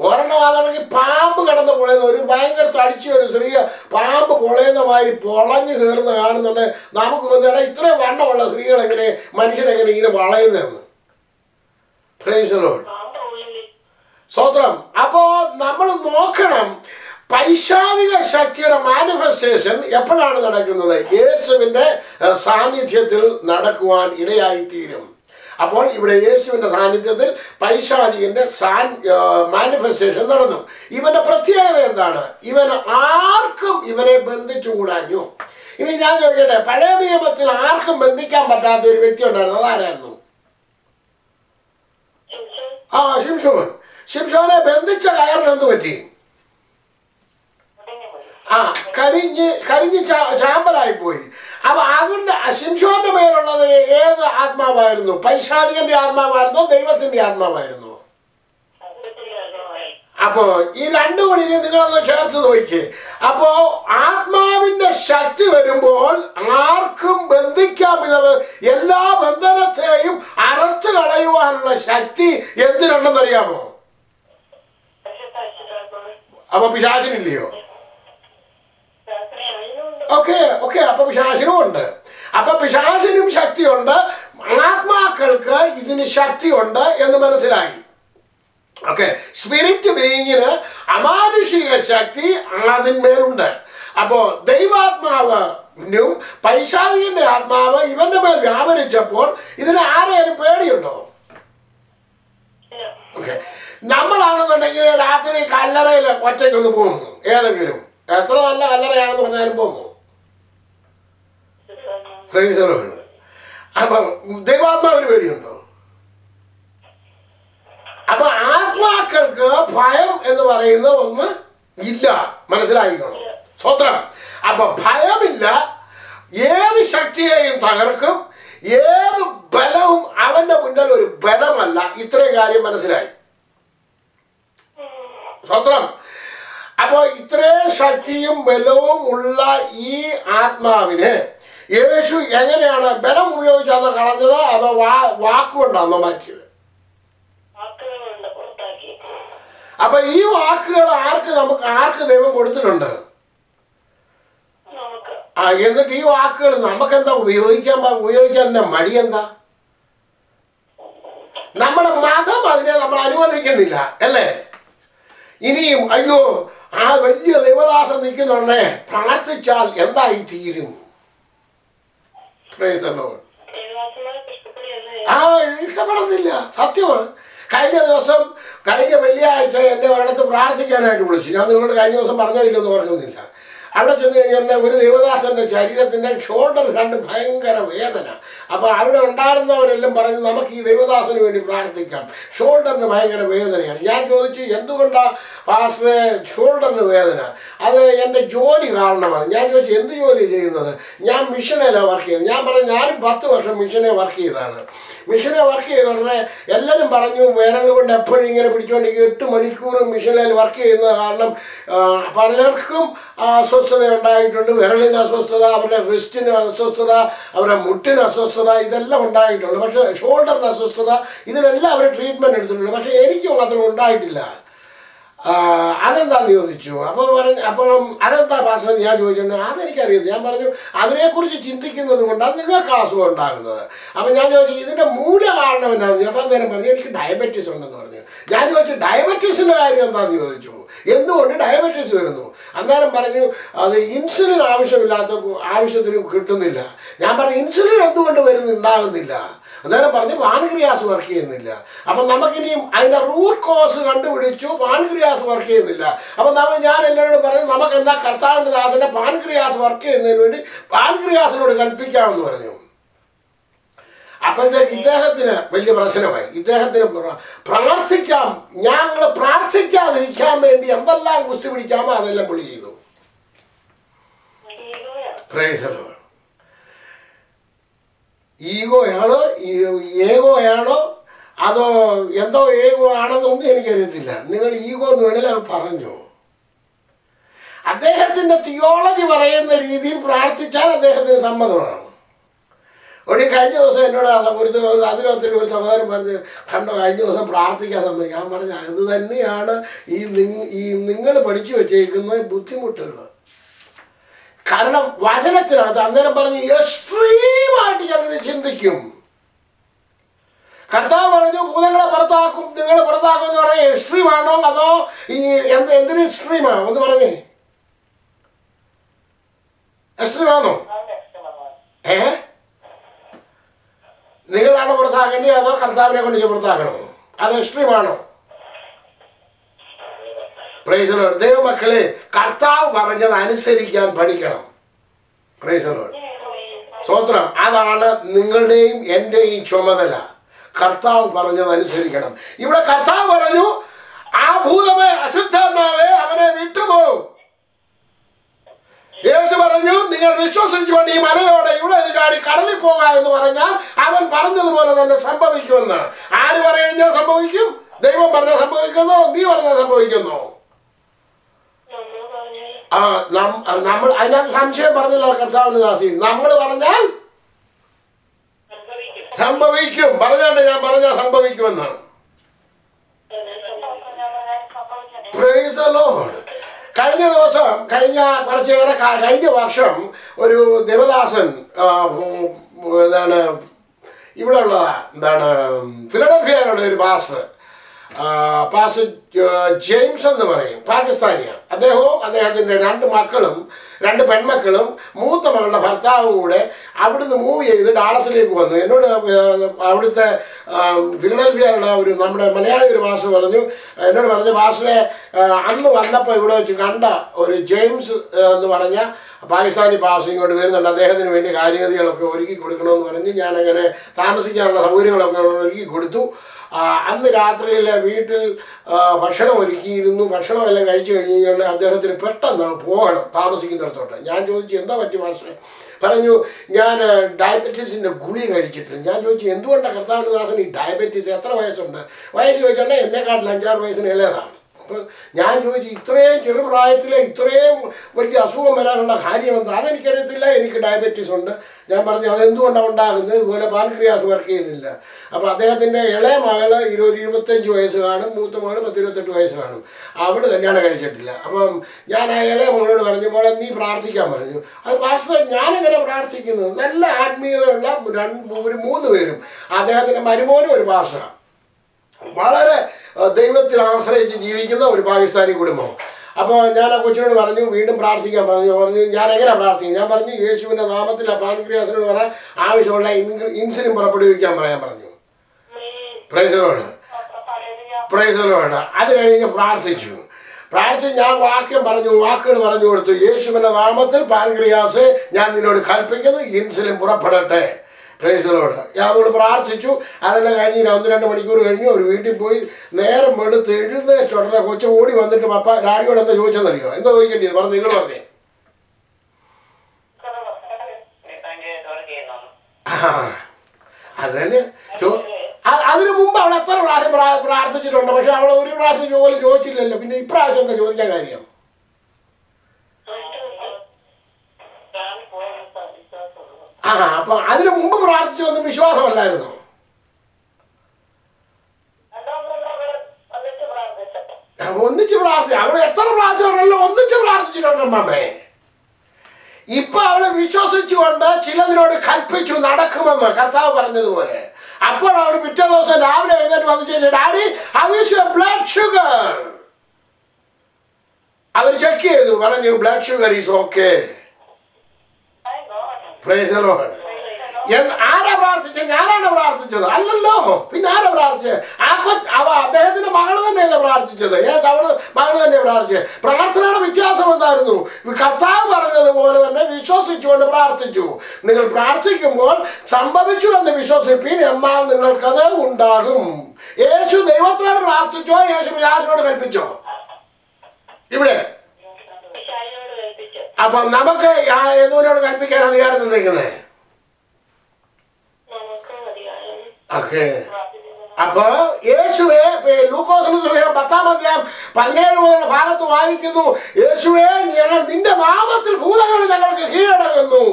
ഒരെണ്ണം അതാണെങ്കിൽ പാമ്പ് കിടന്ന് പൊളയുന്ന, ഒരു ഭയങ്കര തടിച്ച ഒരു സ്ത്രീ പാമ്പ് പൊളയുന്ന മാതിരി പൊളഞ്ഞു കയറുന്ന കാണുന്നുണ്ട്. നമുക്ക് വന്നിട ഇത്രയും വണ്ണമുള്ള സ്ത്രീകൾ എങ്ങനെ മനുഷ്യനെങ്ങനെ ഇങ്ങനെ വളയുന്നതെന്ന്. സ്തോത്രം. അപ്പോ നമ്മൾ നോക്കണം, പൈശാചിക ശക്തിയുടെ മാനിഫെസ്റ്റേഷൻ എപ്പോഴാണ് നടക്കുന്നത്? യേശുവിന്റെ സാന്നിധ്യത്തിൽ നടക്കുവാൻ ഇടയായിത്തീരും. അപ്പോൾ ഇവിടെ യേശുവിന്റെ സാന്നിധ്യത്തിൽ പൈശാചികന്റെ മാനിഫെസ്റ്റേഷൻ നടന്നു. ഇവന്റെ പ്രത്യേകത എന്താണ്? ഇവൻ ആർക്കും ഇവനെ ബന്ധിച്ചുകൂടാഞ്ഞു. ഇനി ഞാൻ ചോദിക്കട്ടെ, പഴയ നിയമത്തിൽ ആർക്കും ബന്ധിക്കാൻ പറ്റാത്ത ഒരു വ്യക്തി ഉണ്ടായിരുന്നു. അതാരായിരുന്നു? ശിംശോൻ. ശിംശോനെ ബന്ധിച്ച കയറിന് എന്ത് പറ്റി? കരിഞ്ഞ് ചാമ്പലായി പോയി. അപ്പൊ അതിന്റെ ശിംശോന്റെ മേലുള്ളത് ഏത് ആത്മാവായിരുന്നു? പൈശാചികന്റെ ആത്മാവായിരുന്നോ ദൈവത്തിന്റെ ആത്മാവായിരുന്നോ? അപ്പോ ഈ രണ്ടു കൂടി നിങ്ങളൊന്ന് ചേർത്ത് നോക്കിക്കേ. അപ്പോ ആത്മാവിന്റെ ശക്തി വരുമ്പോൾ ആർക്കും ബന്ധിക്കാമെന്നത്, എല്ലാ ബന്ധനത്തെയും അറുത്ത് കളയുവാനുള്ള ശക്തി എന്തിനുണ്ടെന്നറിയാമോ? അപ്പൊ പിശാചിനില്ലയോ? ഓക്കെ അപ്പൊ പിശാചിനും ഉണ്ട്. അപ്പൊ പിശാചിനും ശക്തിയുണ്ട്, ആത്മാക്കൾക്ക് ഇതിന് ശക്തിയുണ്ട് എന്ന് മനസ്സിലായി. ഓക്കെ, സ്പിരിറ്റ് ബീയിങ്ങിന് അമാനുഷിക ശക്തി അതിന്മേലുണ്ട്. അപ്പോ ദൈവാത്മാവിനും പൈശാചികന്റെ ആത്മാവ് ഇവന്റെ മേൽ വ്യാപരിച്ചപ്പോൾ ഇതിന് ആരെയും പേടിയുണ്ടോ? ഓക്കെ, നമ്മളാണെന്നുണ്ടെങ്കിൽ രാത്രി കല്ലറയിൽ ഒറ്റയ്ക്കൊന്ന് പോകുന്നു, ഏതെങ്കിലും എത്ര നല്ല കല്ലറയാണെന്ന് പറഞ്ഞാലും പോകുമോ? അപ്പൊ ദൈവാത്മാവിന് പേടിയുണ്ടോ? അപ്പൊ ആത്മാക്കൾക്ക് ഭയം എന്ന് പറയുന്ന ഒന്ന് ഇല്ല, മനസ്സിലാക്കിക്കോണം. സ്വത്രം. അപ്പൊ ഭയമില്ല, ഏത് ശക്തിയെയും തകർക്കും, ഏത് ബലവും അവന്റെ മുന്നിൽ ഒരു ബലമല്ല. ഇത്രയും കാര്യം മനസ്സിലായി. സ്വത്രം. അപ്പോൾ ഇത്രയും ശക്തിയും ബലവും ഉള്ള ഈ ആത്മാവിന് യേശു എങ്ങനെയാണ് ബലം ഉപയോഗിച്ചാണോ കളഞ്ഞത്, അതോ വാക്കുകൊണ്ടാണോ മാറ്റിയത്? അപ്പൊ ഈ വാക്കുകൾ ആർക്ക് ദൈവം കൊടുത്തിട്ടുണ്ട്? എന്നിട്ട് ഈ വാക്കുകൾ നമുക്കെന്താ ഉപയോഗിക്കാൻ മടിയെന്താ? നമ്മുടെ മതം അതിനെ നമ്മൾ അനുവദിക്കുന്നില്ല അല്ലേ? ഇനിയും അയ്യോ ആ വലിയ ദൈവദാസൻ നിൽക്കുന്നുണ്ടേ, പ്രാർത്ഥിച്ചാൽ എന്തായി തീരും? ഇഷ്ടപ്പെടുന്നില്ല, സത്യമാണ്. കഴിഞ്ഞ വെള്ളിയാഴ്ച എന്നെ ഒരിടത്ത് പ്രാർത്ഥിക്കാനായിട്ട് വിളിച്ചു. ഞാൻ നിങ്ങളോട് കഴിഞ്ഞ ദിവസം പറഞ്ഞില്ലെന്ന് പറഞ്ഞൊന്നുമില്ല. അവിടെ ചെന്ന് കഴിഞ്ഞാൽ ഒരു ദേവദാസന്റെ ശരീരത്തിൻ്റെ ഷോൾഡർ കണ്ട് ഭയങ്കര വേദന. അപ്പോൾ അവിടെ ഉണ്ടായിരുന്നവരെല്ലാം പറഞ്ഞു നമുക്ക് ഈ ദൈവദാസന് വേണ്ടി പ്രാർത്ഥിക്കാം, ഷോൾഡറിന് ഭയങ്കര വേദനയാണ്. ഞാൻ ചോദിച്ചു എന്തുകൊണ്ടാണ് പാസ്റ്ററെ ഷോൾഡറിന് വേദന? അത് എൻ്റെ ജോലി കാരണമാണ്. ഞാൻ ചോദിച്ചു എന്ത് ജോലി ചെയ്യുന്നത്? ഞാൻ മിഷനിലാണ് വർക്ക് ചെയ്യുന്നത്. ഞാൻ പറഞ്ഞു ഞാനും 10 വർഷം മിഷനെ വർക്ക് ചെയ്തതാണ്. മിഷനെ വർക്ക് ചെയ്ത ഉടനെ എല്ലാവരും പറഞ്ഞു വിരൽ കൊണ്ട് എപ്പോഴും ഇങ്ങനെ പിടിച്ചുകൊണ്ട് 8 മണിക്കൂറും മിഷനിൽ വർക്ക് ചെയ്യുന്നത് കാരണം പലർക്കും അസ്വസ്ഥത ഉണ്ടായിട്ടുണ്ട്. വിരലിന് അസ്വസ്ഥത, അവരുടെ റിസ്റ്റിന് അസ്വസ്ഥത, അവരുടെ മുട്ടിന് അസ്വസ്ഥത, ഇതെല്ലാം ഉണ്ടായിട്ടുണ്ട്. പക്ഷേ ഷോൾഡറിന് അസ്വസ്ഥത, ഇതിനെല്ലാം അവർ ട്രീറ്റ്മെൻറ്റ് എടുത്തിട്ടുണ്ട്. പക്ഷേ എനിക്ക് മാത്രം ഉണ്ടായിട്ടില്ല. അതെന്താന്ന് ചോദിച്ചു. അപ്പം അതെന്താ പാസ്റ്റർ ഞാൻ ചോദിച്ചിട്ടുണ്ട്. അതെനിക്കറിയാം. ഞാൻ പറഞ്ഞു അതിനെക്കുറിച്ച് ചിന്തിക്കുന്നത് കൊണ്ടാണ് നിങ്ങൾക്ക് അസുഖം ഉണ്ടാകുന്നത്. അപ്പം ഞാൻ ചോദിച്ചു ഇതിൻ്റെ മൂല കാരണം എന്താണെന്ന്. അപ്പം അന്നേരം പറഞ്ഞു എനിക്ക് ഡയബറ്റീസ് ഉണ്ടെന്ന് പറഞ്ഞു. ഞാൻ ചോദിച്ചു ഡയബറ്റീസിൻ്റെ കാര്യം എന്താണെന്ന് ചോദിച്ചു. എന്തുകൊണ്ട് ഡയബറ്റീസ് വരുന്നു? അന്നേരം പറഞ്ഞു അത് ഇൻസുലിൻ ആവശ്യത്തിന് കിട്ടുന്നില്ല. ഞാൻ പറഞ്ഞു ഇൻസുലിൻ എന്തുകൊണ്ട് ഉണ്ടാകുന്നില്ല? അന്നേരം പറഞ്ഞു പാൻക്രിയാസ് വർക്ക് ചെയ്യുന്നില്ല. അപ്പം നമുക്കിനിയും അതിൻ്റെ റൂട്ട് കോസ് കണ്ടുപിടിച്ചു, പാൻക്രിയാസ് വർക്ക് ചെയ്യുന്നില്ല. അപ്പം ഞാൻ എല്ലാവരോടും പറഞ്ഞു നമുക്ക് എന്താ കർത്താവിൻ്റെ ദാസൻ്റെ പാൻക്രിയാസ് വർക്ക് ചെയ്യുന്നതിന് വേണ്ടി പാൻക്രിയാസിനോട് കൽപ്പിക്കാമെന്ന് പറഞ്ഞു. അപ്പോഴത്തേക്ക് ഇദ്ദേഹത്തിന് വലിയ പ്രശ്നമായി. ഇദ്ദേഹത്തിന് പ്രാർത്ഥിക്കാം, ഞങ്ങൾ പ്രാർത്ഥിക്കാതിരിക്കാൻ വേണ്ടി എന്തെല്ലാം കുസ്തി പിടിക്കാമോ അതെല്ലാം പുള്ളി ചെയ്തു. Praise the Lord. ഈഗോയാണോ ഏഗോയാണോ അതോ എന്തോ ഏഗോ ആണെന്നൊന്നും എനിക്കറിയത്തില്ല. നിങ്ങൾ ഈഗോ എന്ന് വേണമെങ്കിൽ പറഞ്ഞു. അദ്ദേഹത്തിൻ്റെ തിയോളജി പറയുന്ന രീതിയിൽ പ്രാർത്ഥിച്ചാൽ അദ്ദേഹത്തിന് സമ്മതമാണ്. കഴിഞ്ഞ ദിവസം എന്നോട് അതിനകത്തിൽ ഒരു സഹോദരൻ പറഞ്ഞ് കണ്ടോ കഴിഞ്ഞ ദിവസം പ്രാർത്ഥിക്കാൻ സമ്മതിക്കും. ഞാൻ പറഞ്ഞു അത് തന്നെയാണ് നിങ്ങൾ പഠിച്ചു വെച്ചേക്കുന്ന ബുദ്ധിമുട്ടുകൾ. കാരണം വചനത്തിനകത്ത് അന്നേരം പറഞ്ഞ് എക്സ്ട്രീമായിട്ട് ചിലർ ചിന്തിക്കും. കർത്താവ് പറഞ്ഞു ഭൂതങ്ങളെ പുറത്താക്കും, നിങ്ങൾ പുറത്താക്കും എന്ന് പറഞ്ഞാൽ എക്സ്ട്രീമാണോ അതോ എന്തിന് എക്സ്ട്രീമാണോ ഒന്ന് പറഞ്ഞേ? എക്സ്ട്രീമാണോ? നിങ്ങളാണ് പുറത്താക്കേണ്ടത് അതോ കർത്താവിനെ കൊണ്ട് പുറത്താക്കണോ? അത് എക്സ്ട്രീമാണോ? Price the Lord. ദൈവമക്കളെ കർത്താവ് പറഞ്ഞത് അനുസരിക്കാൻ പഠിക്കണം. Price the lord. സ്തോത്രം. അതാണ് നിങ്ങളുടെയും എൻ്റെയും ചുമതല. കർത്താവ് പറഞ്ഞത് അനുസരിക്കണം. ഇവിടെ കർത്താവ് പറഞ്ഞു ആ ഭൂതമേ അശുദ്ധാത്മാവേ അവനെ വിട്ടുപോകും. യേശു പറഞ്ഞു നിങ്ങൾ വിശ്വസിച്ചുകൊണ്ട് ഈ മലയോടെ ഇവിടെ ചാടി കടലിൽ പോക എന്ന് പറഞ്ഞാൽ അവൻ പറഞ്ഞതുപോലെ തന്നെ സംഭവിക്കുമെന്ന്. ആര് പറയുന്നത് സംഭവിക്കും? ദൈവം പറഞ്ഞാൽ സംഭവിക്കുന്നോ നീ പറഞ്ഞാൽ സംഭവിക്കുന്നോ? നമ്മൾ അതിനകത്ത് സംശയം പറഞ്ഞല്ലോ കർത്താവിന് ദാസി. നമ്മൾ പറഞ്ഞാൽ സംഭവിക്കും. പറഞ്ഞാണ്ട് ഞാൻ പറഞ്ഞാൽ സംഭവിക്കുമെന്നാണ്. Price the Lord. കഴിഞ്ഞ വർഷം ഒരു ദേവദാസൻ ഇവിടെ ഉള്ളതാ ഫിലഡൽഫിയയിലുള്ള ഒരു പാസ്റ്റർ ജെയിംസ് എന്ന് പറയും, പാകിസ്ഥാനിയാണ്. അദ്ദേഹവും അദ്ദേഹത്തിൻ്റെ 2 മക്കളും 2 പെൺമക്കളും മൂത്ത മകളുടെ ഭർത്താവും കൂടെ അവിടുന്ന് മൂവ് ചെയ്ത് ഡാളസിലേക്ക് വന്നു. എന്നോട് അവിടുത്തെ ഫിലഡൽഫിയയിലുള്ള നമ്മുടെ മലയാളി ഒരു പാസ്റ്റർ എന്നോട് പറഞ്ഞു പാസ്റ്ററെ അന്ന് വന്നപ്പോൾ ഇവിടെ വെച്ച് കണ്ട ഒരു ജെയിംസ് എന്ന് പറഞ്ഞ പാകിസ്ഥാനി പാസ്റ്റർ ഇങ്ങോട്ട് വരുന്നുണ്ട്, അദ്ദേഹത്തിന് വേണ്ടി കാര്യഗതികളൊക്കെ ഒരുക്കി കൊടുക്കണമെന്ന് പറഞ്ഞ് ഞാനങ്ങനെ താമസിക്കാനുള്ള സൗകര്യങ്ങളൊക്കെ ഒരുക്കി കൊടുത്തു. അന്ന് രാത്രിയിൽ വീട്ടിൽ ഭക്ഷണം ഒരുക്കിയിരുന്നു. ഭക്ഷണമെല്ലാം കഴിച്ചു കഴിഞ്ഞ് കഴിഞ്ഞാൽ അദ്ദേഹത്തിന് പെട്ടെന്ന് പോകണം താമസിക്കുന്നിടത്തോട്ട്. ഞാൻ ചോദിച്ചു എന്താ പറ്റി പാസ്റ്ററെ? പറഞ്ഞു ഞാൻ ഡയബറ്റീസിൻ്റെ ഗുളിക കഴിച്ചിട്ടില്ല. ഞാൻ ചോദിച്ചു എന്തുകൊണ്ടാണ് കർത്താവിൻ്റെ ദാസൻ ഈ ഡയബറ്റീസ്, എത്ര വയസ്സുണ്ട്? വയസ്സ് ചോദിച്ചാൽ എന്നെക്കാട്ടിൽ 5-6 വയസ്സിന് ഇളയതാണ്. അപ്പോൾ ഞാൻ ചോദിച്ചു ഇത്രയും ചെറുപ്രായത്തിൽ ഇത്രയും വലിയ അസുഖം വരാനുള്ള കാര്യമെന്താ? അതെനിക്കറിയത്തില്ല, എനിക്ക് ഡയബറ്റീസ് ഉണ്ട്. ഞാൻ പറഞ്ഞു അതെന്തുകൊണ്ടാണ് ഉണ്ടാകുന്നത്? ഇതുപോലെ പാൻക്രിയാസ് വർക്ക് ചെയ്യുന്നില്ല. അപ്പോൾ അദ്ദേഹത്തിൻ്റെ ഇളയ മകള് 25 വയസ്സ് കാണും, മൂത്ത മകൾ 10-28 വയസ്സ് കാണും. അവള് കല്യാണം കഴിച്ചിട്ടില്ല. അപ്പം ഞാൻ ആ ഇളയ മകളോട് പറഞ്ഞു മോളെ നീ പ്രാർത്ഥിക്കാൻ പറഞ്ഞു. അത് പാസ്റ്റർ ഞാനെങ്ങനെ പ്രാർത്ഥിക്കുന്നത്? നല്ല ആത്മീയതയുള്ള 3 പേരും, അദ്ദേഹത്തിൻ്റെ മരുമോനും ഒരു പാസ്റ്ററാണ്, വളരെ ദൈവത്തിൽ ആശ്രയിച്ച് ജീവിക്കുന്ന ഒരു പാകിസ്ഥാനി കുടുംബം. അപ്പോൾ ഞാൻ ആ കൊച്ചിനോട് പറഞ്ഞു വീണ്ടും പ്രാർത്ഥിക്കാൻ പറഞ്ഞു. ഞാൻ എങ്ങനെ പ്രാർത്ഥിക്കും? ഞാൻ പറഞ്ഞു യേശുവിൻ്റെ നാമത്തിൽ ആ പാൻക്രിയാസിനോട് പറയാൻ ആവശ്യമുള്ള ഇൻസുലിൻ പുറപ്പെടുവിക്കാൻ പറയാൻ പറഞ്ഞു. Price the Lord, price the Lord. അത് കഴിഞ്ഞ് പ്രാർത്ഥിച്ചു. ഞാൻ വാക്കുകൾ പറഞ്ഞു കൊടുത്തു. യേശുവിൻ്റെ നാമത്തിൽ പാൻക്രിയാസ് ഞാൻ നിന്നോട് കൽപ്പിക്കുന്നു, ഇൻസുലിൻ പുറപ്പെടട്ടെ. Praise the Lord. അവളോട് പ്രാർത്ഥിച്ചു. അതെല്ലാം കഴിഞ്ഞ് 1-2 മണിക്കൂർ കഴിഞ്ഞു. ഒരു വീട്ടിൽ പോയി നേരം വെളുത്ത് എഴുന്നേറ്റ് ഉടനെ കൊച്ചു ഓടി വന്നിട്ട് പപ്പ ഡാഡിയോട് എന്താ ചോദിച്ചെന്നറിയോ? എന്താ ചോദിക്കേണ്ടത് പറഞ്ഞു? നിങ്ങൾ പറഞ്ഞേ. അതന്നെ അതിനു മുമ്പ് അവൾ എത്ര പ്രാവശ്യം പ്രാർത്ഥിച്ചിട്ടുണ്ട്. പക്ഷെ അവൾ ഒരു പ്രാവശ്യം ജോലി ചോദിച്ചില്ലല്ലോ. പിന്നെ ഇപ്രാവശ്യം എന്താ ചോദിക്കാൻ കാര്യം? അപ്പൊ അതിനു മുമ്പ് പ്രാർത്ഥിച്ചൊന്നും വിശ്വാസമല്ലായിരുന്നു. ഒന്നിച്ച് പ്രാർത്ഥിച്ചു. അവള് എത്ര പ്രാർത്ഥിച്ചവരല്ലോ ഒന്നിച്ച് പ്രാർത്ഥിച്ചിട്ടുണ്ടമ്മേ. ഇപ്പൊ അവള് വിശ്വസിച്ചുകൊണ്ട് ചിലതിനോട് കൽപ്പിച്ചു നടക്കുമെന്ന് കർത്താവ് പറഞ്ഞതുപോലെ. അപ്പോൾ അവള് പിറ്റേ ദിവസം രാവിലെ എഴുന്നേറ്റ് വന്നിട്ട് daddy how is your blood sugar? അവർ ചെക്ക് ചെയ്തു, പറഞ്ഞു blood sugar is okay. Praise the lord. ആരാ പ്രാർത്ഥിച്ചത്? ഞാനാണ് പ്രാർത്ഥിച്ചത്? അല്ലല്ലോ, പിന്നെ ആരാ പ്രാർത്ഥിച്ചത്? അദ്ദേഹത്തിന്റെ മകള് തന്നെയല്ലേ പ്രാർത്ഥിച്ചത്? അവള് മകള് തന്നെ പ്രാർത്ഥിച്ചത്. പ്രാർത്ഥനയുടെ വ്യത്യാസം എന്തായിരുന്നു? കർത്താവ് പറഞ്ഞതുപോലെ തന്നെ വിശ്വസിച്ചുകൊണ്ട് പ്രാർത്ഥിച്ചു. നിങ്ങൾ പ്രാർത്ഥിക്കുമ്പോൾ സംഭവിച്ചു എന്ന് വിശ്വസിപ്പീൻ, എന്നാൽ നിങ്ങൾക്കത് ഉണ്ടാകും. യേശു ദൈവത്തോട് പ്രാർത്ഥിച്ചോ? യേശു പിശാചിനോട് കൽപ്പിച്ചോ? ഇവിടെ അപ്പൊ നമുക്ക് എന്തിനോട് കൽപ്പിക്കാൻ അധികാരം തന്നിരിക്കുന്നത്? ഓക്കെ. അപ്പൊ യേശുവെ ലൂക്കോസിന്റെ സുവിശേഷം 10-ാം അധ്യായം 17 മുതലുള്ള ഭാഗത്ത് വായിക്കുന്നു, യേശുവെ ഞങ്ങൾ നിന്റെ നാമത്തിൽ ഭൂതങ്ങൾ ഞങ്ങൾക്ക് കീഴടങ്ങുന്നു.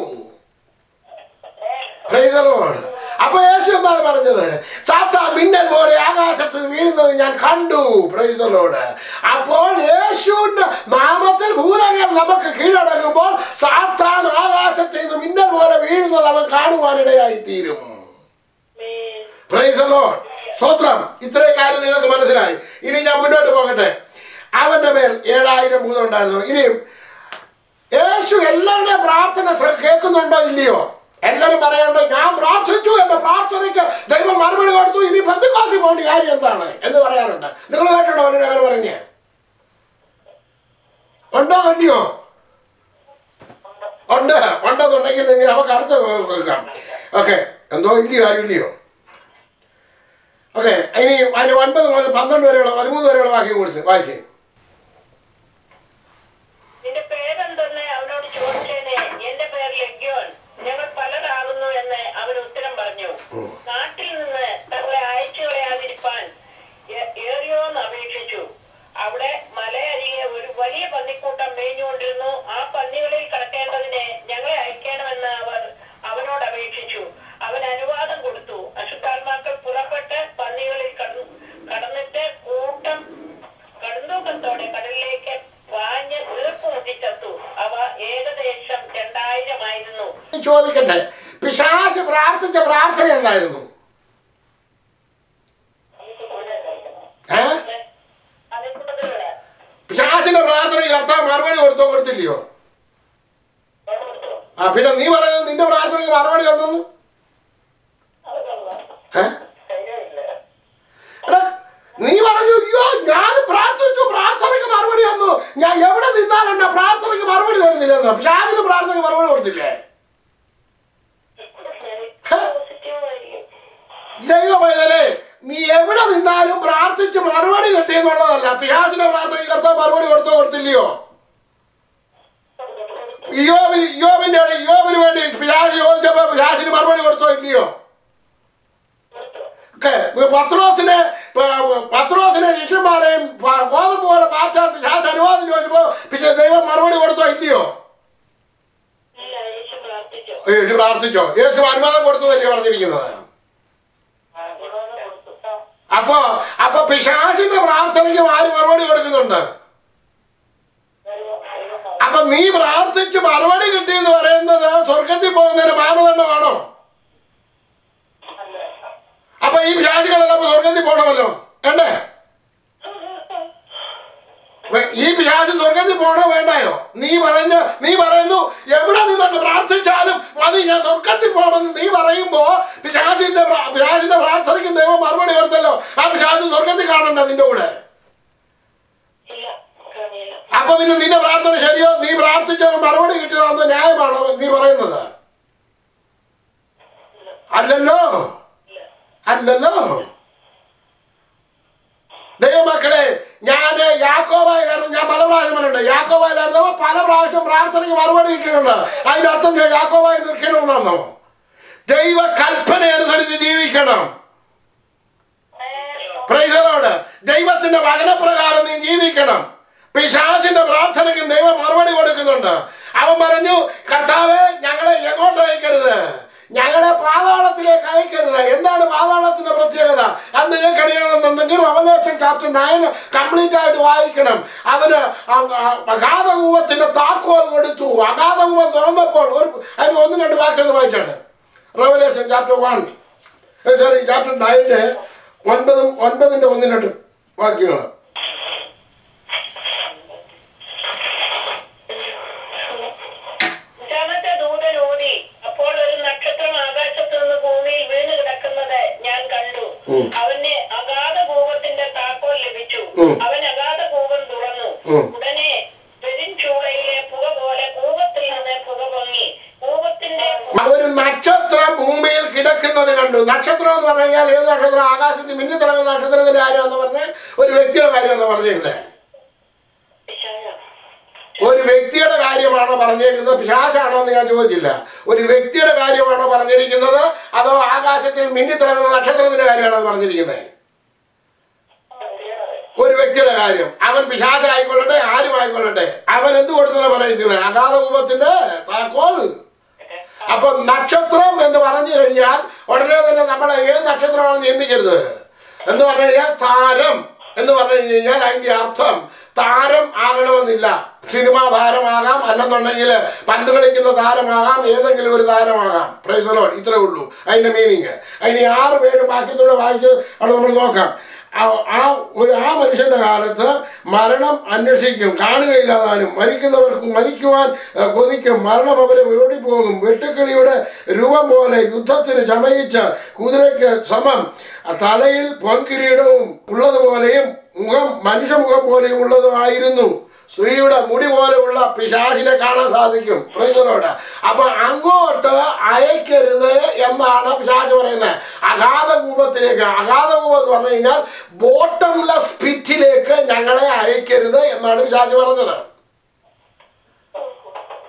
Price the Lord. അപ്പൊ യേശു എന്താണ് പറഞ്ഞത്? സാത്താൻ മിന്നൽ പോലെ ആകാശത്ത് വീഴുന്നത് ഞാൻ കണ്ടു. Price the Lord. അപ്പോൾ യേശുവിന്റെ നാമത്തിൽ ഭൂതങ്ങൾ നമുക്ക് കീഴടങ്ങുമ്പോൾ സാത്താൻ ആകാശത്ത് നിന്ന് മിന്നൽ പോലെ വീഴുന്നത് അവൻ കാണുവാനിടയായി തീരും. Price the lord. സ്തോത്രം. ഇത്രയും കാര്യം നിങ്ങൾക്ക് മനസ്സിലായി. ഇനി ഞാൻ മുന്നോട്ട് പോകട്ടെ. അവന്റെ മേൽ 7000 ഭൂതം ഉണ്ടായിരുന്നു. ഇനിയും യേശു എല്ലാവരുടെയും പ്രാർത്ഥന കേൾക്കുന്നുണ്ടോ ഇല്ലയോ? എല്ലാവരും പറയണ്ടോ ഞാൻ പ്രാർത്ഥിച്ചു, എന്റെ പ്രാർത്ഥനയ്ക്ക് ദൈവം മറുപടി കൊടുത്തു, ഇനി പെന്തക്കോസ്തിൽ പോകേണ്ട കാര്യം എന്താണ് എന്ന് പറയാറുണ്ട്. നിങ്ങൾ കേട്ടോ അവരുടെ അങ്ങനെ പറഞ്ഞേ? ഉണ്ടോ കണ്ടിയോ? ഉണ്ടെന്നുണ്ടെങ്കിൽ നമുക്ക് അടുത്ത കേൾക്കാം. ഓക്കെ. എന്തോ ഇല്ലയോ? ആരും ഇല്ലയോ? ഓക്കെ. ഇനി അതിന് 9 മുതൽ 12 വരെയുള്ള 13 വരെയുള്ള വാക്യം കൊടുത്ത് വായിച്ചേ. നിന്റെ പേരെന്തെന്ന് അവനോട് ചോദിച്ചേനെ. എന്റെ പേര് ലഗ്യോൻ, ഞങ്ങൾ പലരാകുന്നു എന്ന് അവൻ ഉത്തരം പറഞ്ഞു. നാട്ടിൽ നിന്ന് തങ്ങളെ അയച്ചു കളയാതിരിപ്പാൻ ഏറിയോന്ന് അപേക്ഷിച്ചു. അവിടെ മലയരികെ ഒരു വലിയ പന്നിക്കൂട്ടം മേഞ്ഞുകൊണ്ടിരുന്നു. ആ പന്നികളിൽ കടക്കേണ്ടതിനെ ഞങ്ങളെ അയക്കണമെന്ന് അവർ അവനോട് അപേക്ഷിച്ചു. അവൻ അനുവാദം കൊടുത്തു. അശുദ്ധാത്മാക്കൾ പുറപ്പെട്ട് പന്നികളിൽ കടന്നിട്ട് കൂട്ടം കടുന്തൂക്കത്തോടെ കടലിലേക്ക് പാഞ്ഞ് വീർപ്പുമുട്ടിച്ചത്തു. അവ ഏകദേശം 2000 ആയിരുന്നു. ചോദിക്കട്ടെ, പിശാച് പ്രാർത്ഥിച്ച പ്രാർത്ഥന എന്തായിരുന്നു? പിശാചിന്റെ പ്രാർത്ഥന കർത്താവ് മറുപടി കൊടുത്തില്ലയോ? പിന്നെ നീ പറയുന്നത് നിന്റെ പ്രാർത്ഥനയ്ക്ക് മറുപടി തന്നു. നീ പറഞ്ഞു അയ്യോ ഞാൻ പ്രാർത്ഥിച്ചു, പ്രാർത്ഥനയ്ക്ക് മറുപടി തന്നു. ഞാൻ എവിടെ നിന്നാലും എന്നെ പ്രാർത്ഥനയ്ക്ക് മറുപടി തരുന്നില്ലെന്ന്. പിശാചിന്റെ പ്രാർത്ഥനയ്ക്ക് മറുപടി കൊടുത്തില്ലേ? ദൈവമേ, നീ എവിടെ നിന്നാലും പ്രാർത്ഥിച്ച് മറുപടി കിട്ടിയെന്നുള്ളതല്ല. പിശാചിന്റെ പ്രാർത്ഥനയ്ക്ക് കർത്താവ് മറുപടി കൊടുത്തില്ലയോ? യോബിന് വേണ്ടി പിശാച് ചോദിച്ചപ്പോ പിശാചിന് മറുപടി കൊടുത്തോ ഇല്ലയോ? പത്രോസിനെ ശിഷ്യന്മാരെയും ഗോതമ്പ് പോലെ മാറ്റാൻ പിശാച് അനുവാദം ചോദിച്ചപ്പോ ദൈവം മറുപടി കൊടുത്തോ ഇല്ലയോ? യേശു പ്രാർത്ഥിച്ചോ? യേശു അനുവാദം കൊടുത്തതല്ലേ പറഞ്ഞിരിക്കുന്നത്? അപ്പൊ പിശാചിന്റെ പ്രാർത്ഥനയ്ക്ക് ആര് മറുപടി കൊടുക്കുന്നുണ്ട്? അപ്പൊ നീ പ്രാർത്ഥിച്ച് മറുപടി കിട്ടിയെന്ന് പറയുന്നത് സ്വർഗത്തിൽ പോകുന്നതിന് മാനദണ്ഡമാണോ? അപ്പൊ ഈ പിശാചുകളെല്ലാം സ്വർഗത്തിൽ പോകണമല്ലോ വേണ്ടേ? ഈ പിശാച് സ്വർഗത്തിൽ പോകണോ വേണ്ടായോ? നീ പറയുന്നു എവിടെ നിന്നൊക്കെ പ്രാർത്ഥിച്ചാലും മതി, ഞാൻ സ്വർഗത്തിൽ പോകണമെന്ന് നീ പറയുമ്പോ പിശാചിന്റെ പ്രാർത്ഥനയ്ക്ക് ദൈവം മറുപടി കൊടുത്തല്ലോ. ആ പിശാച് സ്വർഗത്തിൽ കാണണ്ട നിന്റെ കൂടെ. അപ്പൊ പിന്നെ നിന്റെ പ്രാർത്ഥന ശരിയോ? നീ പ്രാർത്ഥിച്ചവൻ മറുപടി കിട്ടിയതാണെന്ന് ന്യായമാണോ നീ പറയുന്നത്? അല്ലല്ലോ. ദൈവമക്കളെ, ഞാൻ യാക്കോബായിലായിരുന്നു. ഞാൻ പല പ്രാവശ്യം പറഞ്ഞിട്ടുണ്ട്. യാക്കോബായിലായിരുന്നോ പല പ്രാവശ്യം പ്രാർത്ഥനയ്ക്ക് മറുപടി കിട്ടിയിട്ടുണ്ട്. അതിന്റെ അർത്ഥം യാക്കോബായി നിൽക്കണമെന്നാണോ? ദൈവ കൽപ്പന അനുസരിച്ച് ജീവിക്കണം. Price the Lord. ദൈവത്തിന്റെ വചനപ്രകാരം നീ ജീവിക്കണം. പിശാചിന്റെ പ്രാർത്ഥനയ്ക്ക് ദൈവം മറുപടി കൊടുക്കുന്നുണ്ട്. അവൻ പറഞ്ഞു, കർത്താവേ, ഞങ്ങളെ എങ്ങോട്ട് അയക്കരുത്, ഞങ്ങളെ പാതാളത്തിലേക്ക് അയക്കരുത്. എന്താണ് പാതാളത്തിന്റെ പ്രത്യേകത? അത് നിങ്ങൾക്ക് അറിയണമെന്നുണ്ടെങ്കിൽ റെവലേഷൻ ചാപ്റ്റർ 9 കംപ്ലീറ്റ് ആയിട്ട് വായിക്കണം. അവന് അഗാധകൂപത്തിന്റെ താക്കോൽ കൊടുത്തു. അഗാധകൂപം തുറന്നപ്പോൾ അതിന് 1-2 വാക്യം വായിച്ചാണ്. റെവലേഷൻ ചാപ്റ്റർ 9 ചാപ്റ്റർ 9 9-ന്റെ 1-2 വാക്യങ്ങൾ. അവന് അഗാധകൂപത്തിന്റെ താക്കോൽ ലഭിച്ചു. അവൻ അഗാധകൂപം തുറന്നു. ഉടനെ പെരുംചൂളയിലെ പുക പോലെ കൂപത്തിൽ നിന്ന് പുക പൊങ്ങി. കൂപത്തിന്റെ ഒരു നക്ഷത്രം ഭൂമിയിൽ കിടക്കുന്നത് കണ്ടു. നക്ഷത്രം എന്ന് പറഞ്ഞു കഴിഞ്ഞാൽ ഏത് നക്ഷത്രം? ആകാശത്തിൽ മിന്നിത്തിറങ്ങുന്ന നക്ഷത്രത്തിന്റെ കാര്യമെന്ന് പറഞ്ഞ് ഒരു വ്യക്തിയുടെ കാര്യമെന്ന് പറഞ്ഞിരുന്നത്. ഒരു വ്യക്തിയുടെ കാര്യമാണോ പറഞ്ഞിരിക്കുന്നത്? പിശാചാണോ എന്ന് ഞാൻ ചോദിച്ചില്ല. ഒരു വ്യക്തിയുടെ കാര്യമാണോ പറഞ്ഞിരിക്കുന്നത്, അതോ ആകാശത്തിൽ മിന്നിത്തിറങ്ങുന്ന നക്ഷത്രത്തിന്റെ കാര്യമാണോ പറഞ്ഞിരിക്കുന്നത്? ഒരു വ്യക്തിയുടെ കാര്യം. അവൻ പിശാചായിക്കൊള്ളട്ടെ, ആരുമായിക്കൊള്ളട്ടെ, അവൻ എന്ത് കൊടുത്തെന്ന് പറയുന്നത്? അഗാധകൂപത്തിന്റെ താക്കോൽ. അപ്പൊ നക്ഷത്രം എന്ന് പറഞ്ഞു കഴിഞ്ഞാൽ ഉടനെ തന്നെ നമ്മൾ ഏത് നക്ഷത്രമാണെന്ന് ചിന്തിക്കരുത്. എന്ന് പറഞ്ഞു കഴിഞ്ഞാൽ താരം എന്ന് പറഞ്ഞു കഴിഞ്ഞാൽ അതിന്റെ അർത്ഥം താരം ആകണമെന്നില്ല. സിനിമാ താരമാകാം, അല്ലെന്നുണ്ടെങ്കിൽ പന്ത് കളിക്കുന്ന താരമാകാം, ഏതെങ്കിലും ഒരു താരമാകാം. Price the Lord. ഇത്രേ ഉള്ളൂ അതിന്റെ മീനിങ്. അതിന് 6 പേര് വാക്യത്തോടെ വായിച്ച് അവിടെ നമ്മൾ നോക്കാം. ആ മനുഷ്യന്റെ കാലത്ത് മരണം അന്വേഷിക്കും, കാണുകയില്ലാതാനും. മരിക്കുന്നവർക്കും മരിക്കുവാൻ കൊതിക്കും. മരണം അവരെ ഓടിപ്പോകും. വെട്ടുക്കിളിയുടെ രൂപം പോലെ യുദ്ധത്തിന് ചമയിച്ച് കുതിരയ്ക്ക് സമം. തലയിൽ പൊൻകിരീടവും ഉള്ളതുപോലെയും മുഖം മനുഷ്യമുഖം പോലെയും ഉള്ളതുമായിരുന്നു. സ്ത്രീയുടെ മുടി പോലെയുള്ള പിശാചിനെ കാണാൻ സാധിക്കും. Praise the Lord. അപ്പൊ അങ്ങോട്ട് അയക്കരുത് എന്നാണ് പിശാച് പറയുന്നത്. അഗാധകൂപത്തിലേക്ക്. അഗാധകൂപം എന്ന് പറഞ്ഞു കഴിഞ്ഞാൽ ബോട്ടംലെസ് പിറ്റിലേക്ക് ഞങ്ങളെ അയക്കരുത് എന്നാണ് പിശാച് പറഞ്ഞത്.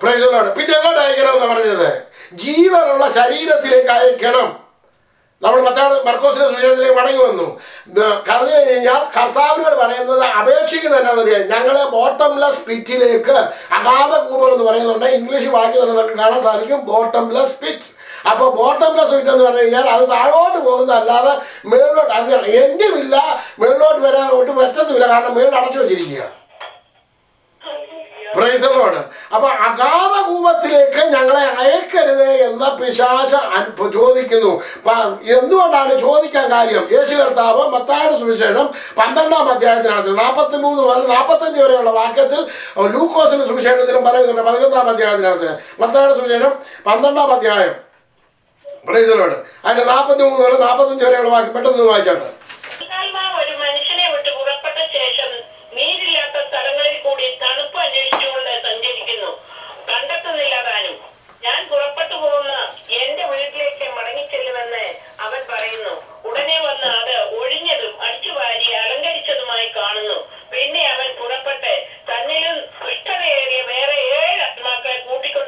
Price the Lord. പിന്നെ എങ്ങോട്ട് അയക്കണം എന്ന് പറഞ്ഞത്? ജീവനുള്ള ശരീരത്തിലേക്ക് അയക്കണം. നമ്മൾ മർക്കോസിന്റെ സുവിശേഷത്തിലേക്ക് മടങ്ങി വന്നു. പറഞ്ഞു കഴിഞ്ഞാൽ കർത്താവിനോട് പറയുന്നത് അപേക്ഷിക്കുന്നത് എന്നാന്നറിയാം, ഞങ്ങളെ ബോട്ടംലെസ് പിറ്റിലേക്ക്. അഗാധകൂപം എന്ന് പറയുന്നുണ്ട്. ഇംഗ്ലീഷ് വാക്യം തന്നെ നമുക്ക് കാണാൻ സാധിക്കും, ബോട്ടംലെസ് പിറ്റ്. അപ്പൊ ബോട്ടംലെസ് പിറ്റ് എന്ന് പറഞ്ഞു കഴിഞ്ഞാൽ അത് താഴോട്ട് പോകുന്നതല്ലാതെ മേളിലോട്ട് എങ്കിലില്ല, മേളിലോട്ട് വരാൻ ഒട്ടും പറ്റത്തില്ല. കാരണം മേളിൽ അടച്ചു വെച്ചിരിക്കുക. Price the Lord. അപ്പൊ അഗാധകൂപത്തിലേക്ക് ഞങ്ങളെ അയക്കരുത് എന്ന പിശാച് ചോദിക്കുന്നു. എന്തുകൊണ്ടാണ് ചോദിക്കാൻ കാര്യം? യേശു കർത്താവ് മത്തായിയുടെ സുവിശേഷം 12-ാം അധ്യായത്തിനകത്ത് 43 മുതൽ 45 വരെയുള്ള വാക്യത്തിൽ, ലൂക്കോസിന്റെ സുവിശേഷത്തിലും പറയുന്നുണ്ട് 11-ാം അധ്യായത്തിനകത്ത്. മത്തായിയുടെ സുവിശേഷം 12-ാം അധ്യായം. Price the Lord. അതിന്റെ 43 മുതൽ 45 വരെയുള്ള വാക്യം പെട്ടെന്ന് വായിച്ചാണ്. ഒരു മനുഷ്യനെ വിട്ട് പുറപ്പെട്ട ശേഷം നീരില്ലാത്ത സ്ഥലങ്ങളിൽ കൂടി തണുപ്പ് അന്വേഷിച്ചുകൊണ്ട് സഞ്ചരിക്കുന്നു. കണ്ടെത്തുന്നില്ല താനും. ഞാൻ പുറപ്പെട്ടു പോകുന്ന എന്റെ വീട്ടിലേക്ക് മടങ്ങിച്ചെല്ലുമെന്ന് അവൻ പറയുന്നു. ഉടനെ വന്ന് അത് ഒഴിഞ്ഞതും അടിച്ചുവാരി അലങ്കരിച്ചതുമായി കാണുന്നു. പിന്നെ അവൻ പുറപ്പെട്ട് തന്നിലും ദുഷ്ടതയേറിയ വേറെ 7 ആത്മാക്കളെ കൂട്ടിക്കൊണ്ട്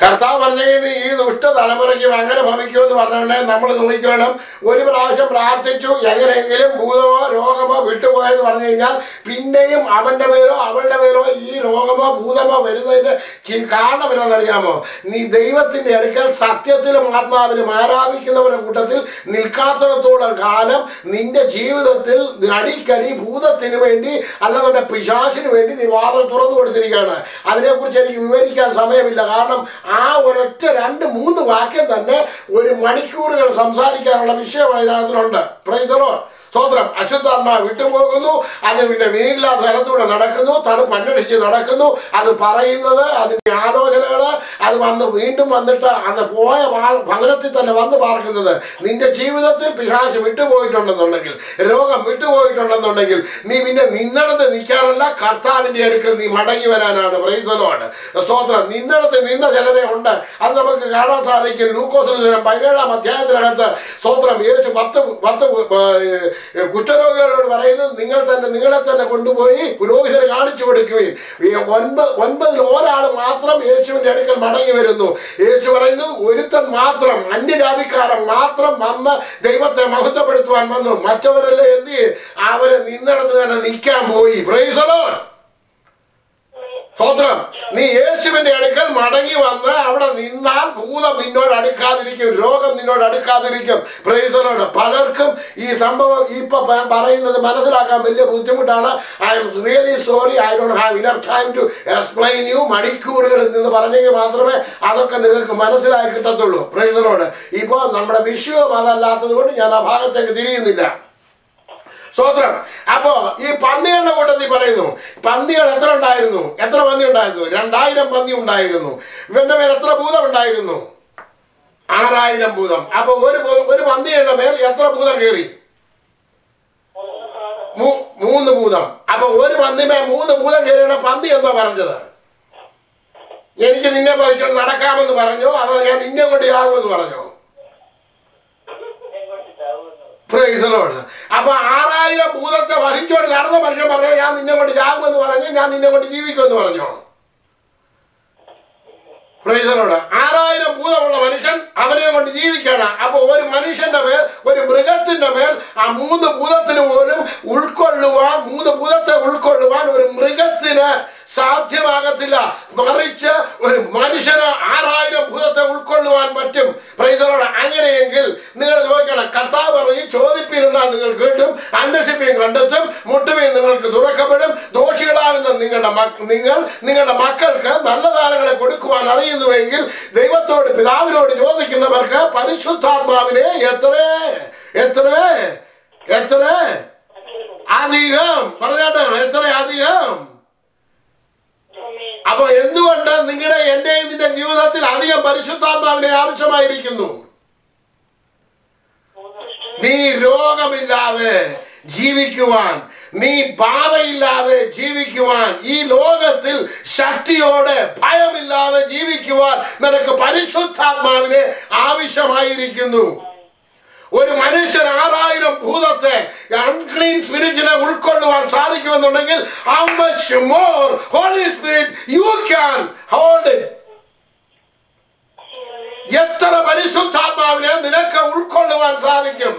കർത്താവ് പറഞ്ഞത് ഈ ദുഷ്ട തലമുറയ്ക്കും അങ്ങനെ ഭവിക്കുമെന്ന് പറഞ്ഞുകൊണ്ട് നമ്മൾ നോക്കിക്കണം. ഒരു പ്രാവശ്യം പ്രാർത്ഥിച്ചു, എങ്ങനെയെങ്കിലും ഭൂതമോ രോഗമോ വിട്ടുപോയെന്ന് പറഞ്ഞു കഴിഞ്ഞാൽ പിന്നെയും അവൻ്റെ പേരോ അവളുടെ പേരോ ഈ രോഗമോ ഭൂതമോ വരുന്നതിന് കാരണം എന്താണെന്നറിയാമോ? നീ ദൈവത്തിൻ്റെ അടുക്കൽ സത്യത്തിലും ആത്മാവിലും ആരാധിക്കുന്നവരുടെ കൂട്ടത്തിൽ നിൽക്കാത്തിടത്തോളം കാലം നിന്റെ ജീവിതത്തിൽ അടിക്കടി ഭൂതത്തിന് വേണ്ടി അല്ലാതെ പിശാചിന് വേണ്ടി നീ വാതിൽ തുറന്നു കൊടുത്തിരിക്കുകയാണ്. അതിനെക്കുറിച്ച് എനിക്ക് വിവരിക്കാൻ സമയമില്ല. കാരണം ആ ഒരൊറ്റ 2-3 വാക്യം തന്നെ ഒരു മണിക്കൂറുകൾ സംസാരിക്കാനുള്ള വിഷയം അതിനകത്തിലുണ്ട്. Price the lord. സ്തോത്രം. അശുദ്ധാത്മാവ് വിട്ടുപോകുന്നു, അത് പിന്നെ വീണില്ലാത്ത സ്ഥലത്തൂടെ നടക്കുന്നു, തണുപ്പ് അന്വേഷിച്ച് നടക്കുന്നു, അത് പറയുന്നത്, അതിൻ്റെ ആലോചനകൾ, അത് വന്ന് വീണ്ടും വന്നിട്ട് അത് പോയ ഭവനത്തിൽ തന്നെ വന്ന് പാർക്കുന്നത്. നിന്റെ ജീവിതത്തിൽ പിശാച് വിട്ടുപോയിട്ടുണ്ടെന്നുണ്ടെങ്കിൽ, രോഗം വിട്ടുപോയിട്ടുണ്ടെന്നുണ്ടെങ്കിൽ നീ പിന്നെ നിന്നിടത്ത് നിൽക്കാനല്ല, കർത്താവിൻ്റെ അടുക്കൽ നീ മടങ്ങി വരാനാണ്. Price the lord. സ്തോത്രം. നിന്നിടത്ത് നിന്ന ചിലരെ ഉണ്ട്, അത് നമുക്ക് കാണാൻ സാധിക്കും. ലൂക്കോസ് 17-ാം അധ്യായത്തിനകത്ത് സ്തോത്രം യേശു 10 കുഷ്ഠരോഗികളോട് പറയുന്നത്, നിങ്ങളെ തന്നെ കൊണ്ടുപോയി പുരോഹിതരെ കാണിച്ചു കൊടുക്കുകയും 9-ൽ ഒരാൾ മാത്രം യേശുവിൻ്റെ അടുക്കൽ മടങ്ങി വരുന്നു. യേശു പറയുന്നു, ഒരുത്തൻ മാത്രം, അന്യജാതിക്കാരൻ മാത്രം വന്ന് ദൈവത്തെ മഹത്വപ്പെടുത്തുവാൻ വന്നു. മറ്റവരെല്ലാം എന്ത് ചെയ്യും? അവരെ നിന്നിടത്ത് തന്നെ നിൽക്കാൻ പോയി. Price the lord. സ്തോത്രം. നീ യേശുവിന്റെ അടുക്കൽ മടങ്ങി വന്ന് അവിടെ നിന്നാൽ ഭൂതം നിന്നോട് അടുക്കാതിരിക്കും, രോഗം നിന്നോട് അടുക്കാതിരിക്കും. Price the Lord. പലർക്കും ഈ സംഭവം ഇപ്പൊ പറയുന്നത് മനസ്സിലാക്കാൻ വലിയ ബുദ്ധിമുട്ടാണ്. I am really sorry, I don't have enough time to explain you. മണിക്കൂറുകളിൽ നിന്ന് പറഞ്ഞെങ്കിൽ മാത്രമേ അതൊക്കെ നിങ്ങൾക്ക് മനസ്സിലാക്കി കിട്ടത്തുള്ളൂ. Praise the lord. ഇപ്പോൾ നമ്മുടെ വിഷയം അതല്ലാത്തത് കൊണ്ട് ഞാൻ ആ ഭാഗത്തേക്ക് തിരിയുന്നില്ല. സ്തോത്രം. അപ്പോ ഈ പന്നികളുടെ കൂട്ടത്തിൽ പറയുന്നു, പന്നികൾ എത്ര ഉണ്ടായിരുന്നു? എത്ര പന്നി ഉണ്ടായിരുന്നു? 2000 പന്നി ഉണ്ടായിരുന്നു. ഇവന്റെ മേൽ എത്ര ഭൂതം ഉണ്ടായിരുന്നു? 6000 ഭൂതം. അപ്പൊ ഒരു പന്നിയുടെ മേൽ എത്ര ഭൂതം കയറി? 3 ഭൂതം. അപ്പൊ ഒരു പന്നിമേ 3 ഭൂതം കയറിയുടെ പന്നി എന്താ പറഞ്ഞത്? എനിക്ക് നിന്നെ വഹിച്ചോണ്ട് നടക്കാമെന്ന് പറഞ്ഞോ, അതോ ഞാൻ നിന്നെ കൊണ്ട് ആകുമെന്ന് പറഞ്ഞോ? Price the Lord. അപ്പൊ 6000 ഭൂതത്തെ വഹിച്ചോണ്ട് നടന്ന മനുഷ്യൻ പറഞ്ഞോ, ഞാൻ നിന്നെ കൊണ്ട് ചാകുമെന്ന് പറഞ്ഞു, ഞാൻ നിന്നെ കൊണ്ട് ജീവിക്കുമെന്ന് പറഞ്ഞോ? Price the Lord. 6000 ഭൂതമുള്ള മനുഷ്യൻ അവനെ കൊണ്ട് ജീവിക്കണം. അപ്പൊ ഒരു മനുഷ്യന്റെ മേൽ, ഒരു മൃഗത്തിന്റെ മേൽ ആ 3 ഭൂതത്തിന് പോലും ഉൾക്കൊള്ളുവാൻ, 3 ഭൂതത്തെ ഉൾക്കൊള്ളുവാൻ ഒരു മൃഗത്തിന് സാധ്യമാകത്തില്ല. മറിച്ച് ഒരു മനുഷ്യന് 6000 ഭൂതത്തെ ഉൾക്കൊള്ളുവാൻ പറ്റും. Price the Lord. അങ്ങനെയെങ്കിൽ നിങ്ങൾ ചോദിക്കണം, കർത്താവ് പറഞ്ഞു, ചോദിപ്പിരുന്നാൽ നിങ്ങൾ കേട്ടും, അന്വേഷിപ്പീൻ കണ്ടെത്തും, മുട്ടുമീൻ നിങ്ങൾക്ക് തുറക്കപ്പെടും. ദോഷികളാകുന്ന നിങ്ങളുടെ മക്കൾക്ക് നല്ല ദാനങ്ങളെ കൊടുക്കുവാൻ അറിയുന്നുവെങ്കിൽ ദൈവത്തോട്, പിതാവിനോട് ചോദിക്കുന്നവർക്ക് പരിശുദ്ധാത്മാവിനെ എത്ര അധികം പറഞ്ഞാട്ടോ, എത്ര അധികം. അപ്പൊ എന്തുകൊണ്ട് എന്റെയും നിന്റെ ജീവിതത്തിൽ അധികം പരിശുദ്ധാത്മാവിനെ ആവശ്യമായിരിക്കുന്നു? നീ രോഗമില്ലാതെ ജീവിക്കുവാൻ, നീ ബാധയില്ലാതെ ജീവിക്കുവാൻ, ഈ ലോകത്തിൽ ശക്തിയോടെ ഭയമില്ലാതെ ജീവിക്കുവാൻ നിനക്ക് പരിശുദ്ധാത്മാവിനെ ആവശ്യമായിരിക്കുന്നു. ഒരു മനുഷ്യൻ 6000 ഭൂതത്തെ, അൺക്ലീൻ സ്പിരിറ്റിനെ ഉൾക്കൊള്ളുവാൻ സാധിക്കുമെന്നുണ്ടെങ്കിൽ how much more Holy Spirit you can hold it. എത്ര പരിശുദ്ധാത്മാവിനെ നിനക്ക് ഉൾക്കൊള്ളുവാൻ സാധിക്കും?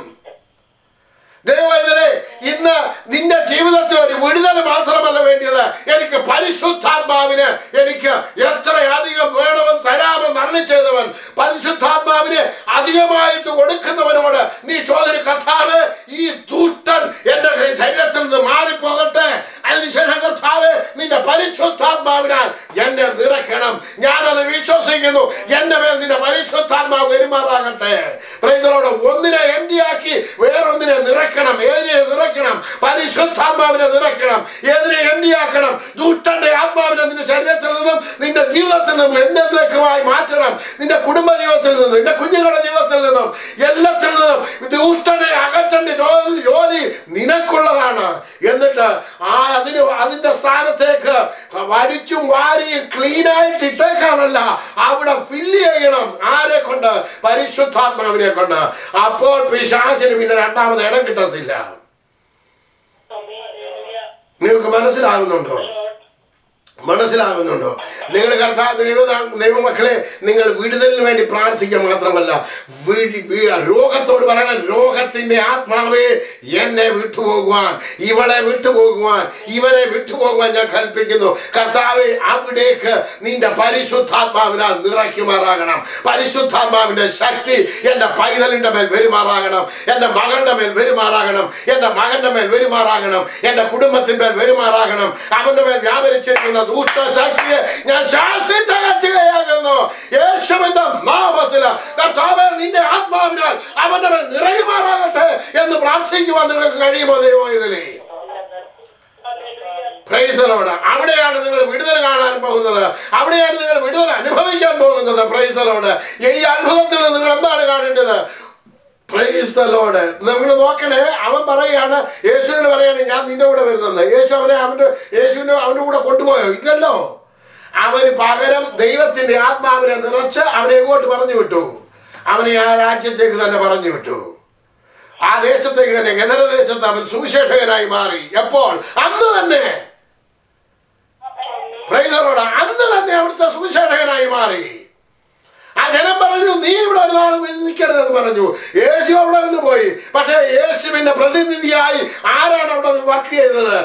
ദൈവമേ, ഇന്ന് നിന്റെ ജീവിതത്തിൽ ഒരു വിടുതൽ മാത്രമല്ല വേണ്ടിയത്, എനിക്ക് പരിശുദ്ധാത്മാവിന് എനിക്ക് എത്രയധികം വേണമെന്ന് തരാമെന്ന് അരുളി ചെയ്തവൻ, പരിശുദ്ധാത്മാവിന് അധികമായിട്ട് കൊടുക്കുന്നവനോട് നീ ചോദിച്ചു, കർത്താവ്, ഈ ദുഷ്ടൻ എന്റെ ശരീരത്തിൽ നിന്ന് മാറിപ്പോകട്ടെ, അതിനുശേഷം കർത്താവ് നിന്റെ പരിശുദ്ധാത്മാവിനാൽ എന്നെ നിറയ്ക്കണം. ഞാനത് വിശ്വസിക്കുന്നു. എന്റെ മേൽ നിന്റെ പരിശുദ്ധാത്മാവ് പെരുമാറാകട്ടെ. Price the Lord. ഒന്നിനെ എംഡിയാക്കി വേറൊന്നിനെ നിറയ്ക്കണം. ഏതിനെ നിറയ്ക്കണം? പരിശുദ്ധാത്മാവിനെ നിറയ്ക്കണം. ഏതിനെ എംഡിയാക്കണം? ദുഷ്ടന്റെ ആത്മാവിനെ നിന്റെ ശരീരത്തിൽ നിന്നും നിന്റെ ജീവിതത്തിൽ നിന്നും എന്നേക്കുമായി മാറ്റണം. നിന്റെ കുടുംബ ജീവിതത്തിൽ നിന്നും, നിന്റെ കുഞ്ഞുങ്ങളുടെ ജീവിതത്തിൽ നിന്നും, എല്ലാത്തിൽ നിന്നും ദുഷ്ടനെ അകറ്റേണ്ട ജോലി നിനക്കുള്ളതാണ്. എന്നിട്ട് അതിന്റെ സ്ഥാനത്തേക്ക് വടിച്ചും വാരിയും ക്ലീനായിട്ട് ഇട്ടേക്കാനല്ല, അവിടെ ഫില്ല് ചെയ്യണം. ആരെ കൊണ്ട്? പരിശുദ്ധാത്മാവിനെ കൊണ്ട്. അപ്പോൾ പിശാചിന് പിന്നെ രണ്ടാമത് ഇടം കിട്ടത്തില്ല. നിങ്ങൾക്ക് മനസ്സിലാകുന്നുണ്ടോ? മനസ്സിലാകുന്നുണ്ടോ? നിങ്ങൾ ദൈവമക്കളെ, നിങ്ങൾ വിടുതലിന് വേണ്ടി പ്രാർത്ഥിക്കുക മാത്രമല്ല, രോഗത്തോട് പറയണം, രോഗത്തിന്റെ ആത്മാവേ എന്നെ വിട്ടുപോകുവാൻ, ഇവളെ വിട്ടുപോകുവാൻ, ഇവരെ വിട്ടുപോകുവാൻ ഞാൻ കൽപ്പിക്കുന്നു. കർത്താവേ, അവിടേക്ക് നിന്റെ പരിശുദ്ധാത്മാവിനാൽ നിറയ്ക്കുമാറാകണം. പരിശുദ്ധാത്മാവിന്റെ ശക്തി എന്റെ പൈതലിന്റെ മേൽ വരുമാറാകണം, എന്റെ മകളുടെ മേൽ വരുമാറാകണം, എന്റെ മകന്റെ മേൽ വരുമാറാകണം, എന്റെ കുടുംബത്തിന്മേൽ വരുമാറാകണം. അവന്റെ മേൽ വ്യാപരിച്ചിരിക്കുന്ന ദുഷ്ടശക്തിയെ ഞാൻ ശാസിച്ചകറ്റുകയാകുന്നു യേശുവിന്റെ നാമത്തിൽ. കർത്താവേ, നിന്റെ ആത്മാവിനാൽ അവന്റെ മേൽ നിറയുമാറാകട്ടെ എന്ന് പ്രാർത്ഥിക്കുവാൻ നിങ്ങൾക്ക് കഴിയുമോ ദൈവമേ? Price the Lord. അവിടെയാണ് നിങ്ങൾ വിടുതൽ കാണാൻ പോകുന്നത്, അവിടെയാണ് നിങ്ങൾ വിടുതൽ അനുഭവിക്കാൻ പോകുന്നത്. Price the Lord. ഈ അത്ഭുതത്തിൽ നിങ്ങൾ എന്താണ് കാണേണ്ടത്? Price the Lord. നിങ്ങൾ നോക്കണേ, അവൻ പറയുകയാണ്, യേശുവിനോട് പറയാണ്, ഞാൻ നിന്റെ കൂടെ വരുന്നത്. യേശു അവന്റെ കൂടെ കൊണ്ടുപോയോ? ഇല്ലല്ലോ. അവന് പകരം ദൈവത്തിന്റെ ആത്മാവിനെ നിറച്ച് അവനെ എങ്ങോട്ട് പറഞ്ഞു വിട്ടു? അവനെ ആ രാജ്യത്തേക്ക് തന്നെ പറഞ്ഞു വിട്ടു. ആ ദേശത്തേക്ക് തന്നെ, ഗദരദേശത്ത് അവൻ സുവിശേഷകനായി മാറി. എപ്പോൾ? അന്ന് തന്നെ. Price the Lord. അന്ന് തന്നെ അവിടുത്തെ സുവിശേഷകനായി മാറി. ആ ജനം പറഞ്ഞു, നീ ഇവിടെ ഒരു നാൾ നിൽക്കരുതെന്ന് പറഞ്ഞു. യേശു അവിടെ നിന്ന് പോയി. പക്ഷേ യേശുവിന്റെ പ്രതിനിധിയായി ആരാണ് അവിടെ വർക്ക് ചെയ്തത്?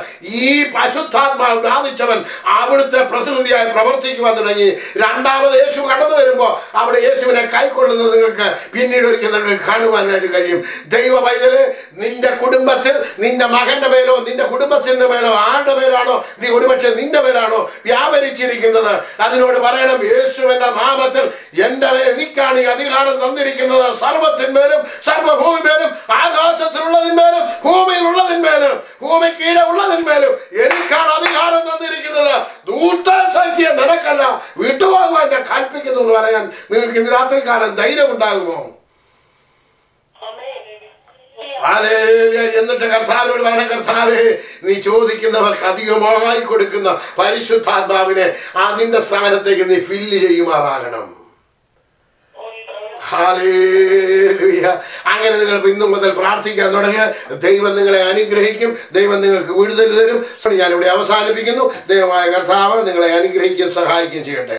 ഈ പരിശുദ്ധാത്മാവ് ബാധിച്ചവൻ അവിടുത്തെ പ്രതിനിധിയായി പ്രവർത്തിക്കുവാൻ തുടങ്ങി. രണ്ടാമത് യേശു കടന്നു വരുമ്പോൾ അവിടെ യേശുവിനെ കൈക്കൊള്ളുന്നത് നിങ്ങൾക്ക് പിന്നീട് ഒരിക്കൽ നിങ്ങൾക്ക് കാണുവാനായിട്ട് കഴിയും. ദൈവ പൈതല്, നിന്റെ കുടുംബത്തിൽ നിന്റെ മകന്റെ മേലോ നിന്റെ കുടുംബത്തിന്റെ മേലോ ആരുടെ മേലാണോ നീ ഒരുപക്ഷെ നിന്റെ മേലാണോ വ്യാപരിച്ചിരിക്കുന്നത്, അതിനോട് പറയണം, യേശുവിന്റെ നാമത്തിൽ എനിക്കാണ് ഈ അധികാരം തന്നിരിക്കുന്നത്. സർവത്തിന്മേലും സർവഭൂമിമേലും ആകാശത്തിലുള്ളതിന്മേലും ഭൂമിയിലുള്ളതിന്മേലും ഭൂമി കീഴെ ഉള്ളതിന്മേലും എനിക്കാണ് അധികാരം തന്നിരിക്കുന്നത്. ദൂതശക്തിയെ നിനക്കല്ല വിട്ടുപോകുവാൻ ഞാൻ കൽപ്പിക്കുന്നു എന്ന് പറയാൻ നിങ്ങൾക്ക് ഇന്ന് രാത്രിക്കാലം ധൈര്യം ഉണ്ടാകുമോ? എന്നിട്ട് കർത്താവിനോട് പറയണം, കർത്താവേ, നീ ചോദിക്കുന്നവർക്ക് അധികമായി കൊടുക്കുന്ന പരിശുദ്ധാത്മാവിനെ അതിന്റെ സ്ഥാനത്തേക്ക് നീ ഫില്ല് ചെയ്യുമാറാകണം. ഹല്ലേലൂയ. അങ്ങനെ നിങ്ങൾ ഇന്നു മുതൽ പ്രാർത്ഥിക്കാൻ തുടങ്ങിയ ദൈവം നിങ്ങളെ അനുഗ്രഹിക്കും. ദൈവം നിങ്ങൾക്ക് വിടുതൽ തരും. ഞാനിവിടെ അവസാനിപ്പിക്കുന്നു. ദൈവമായ കർത്താവ് നിങ്ങളെ അനുഗ്രഹിക്കുകയും സഹായിക്കുകയും ചെയ്യട്ടെ.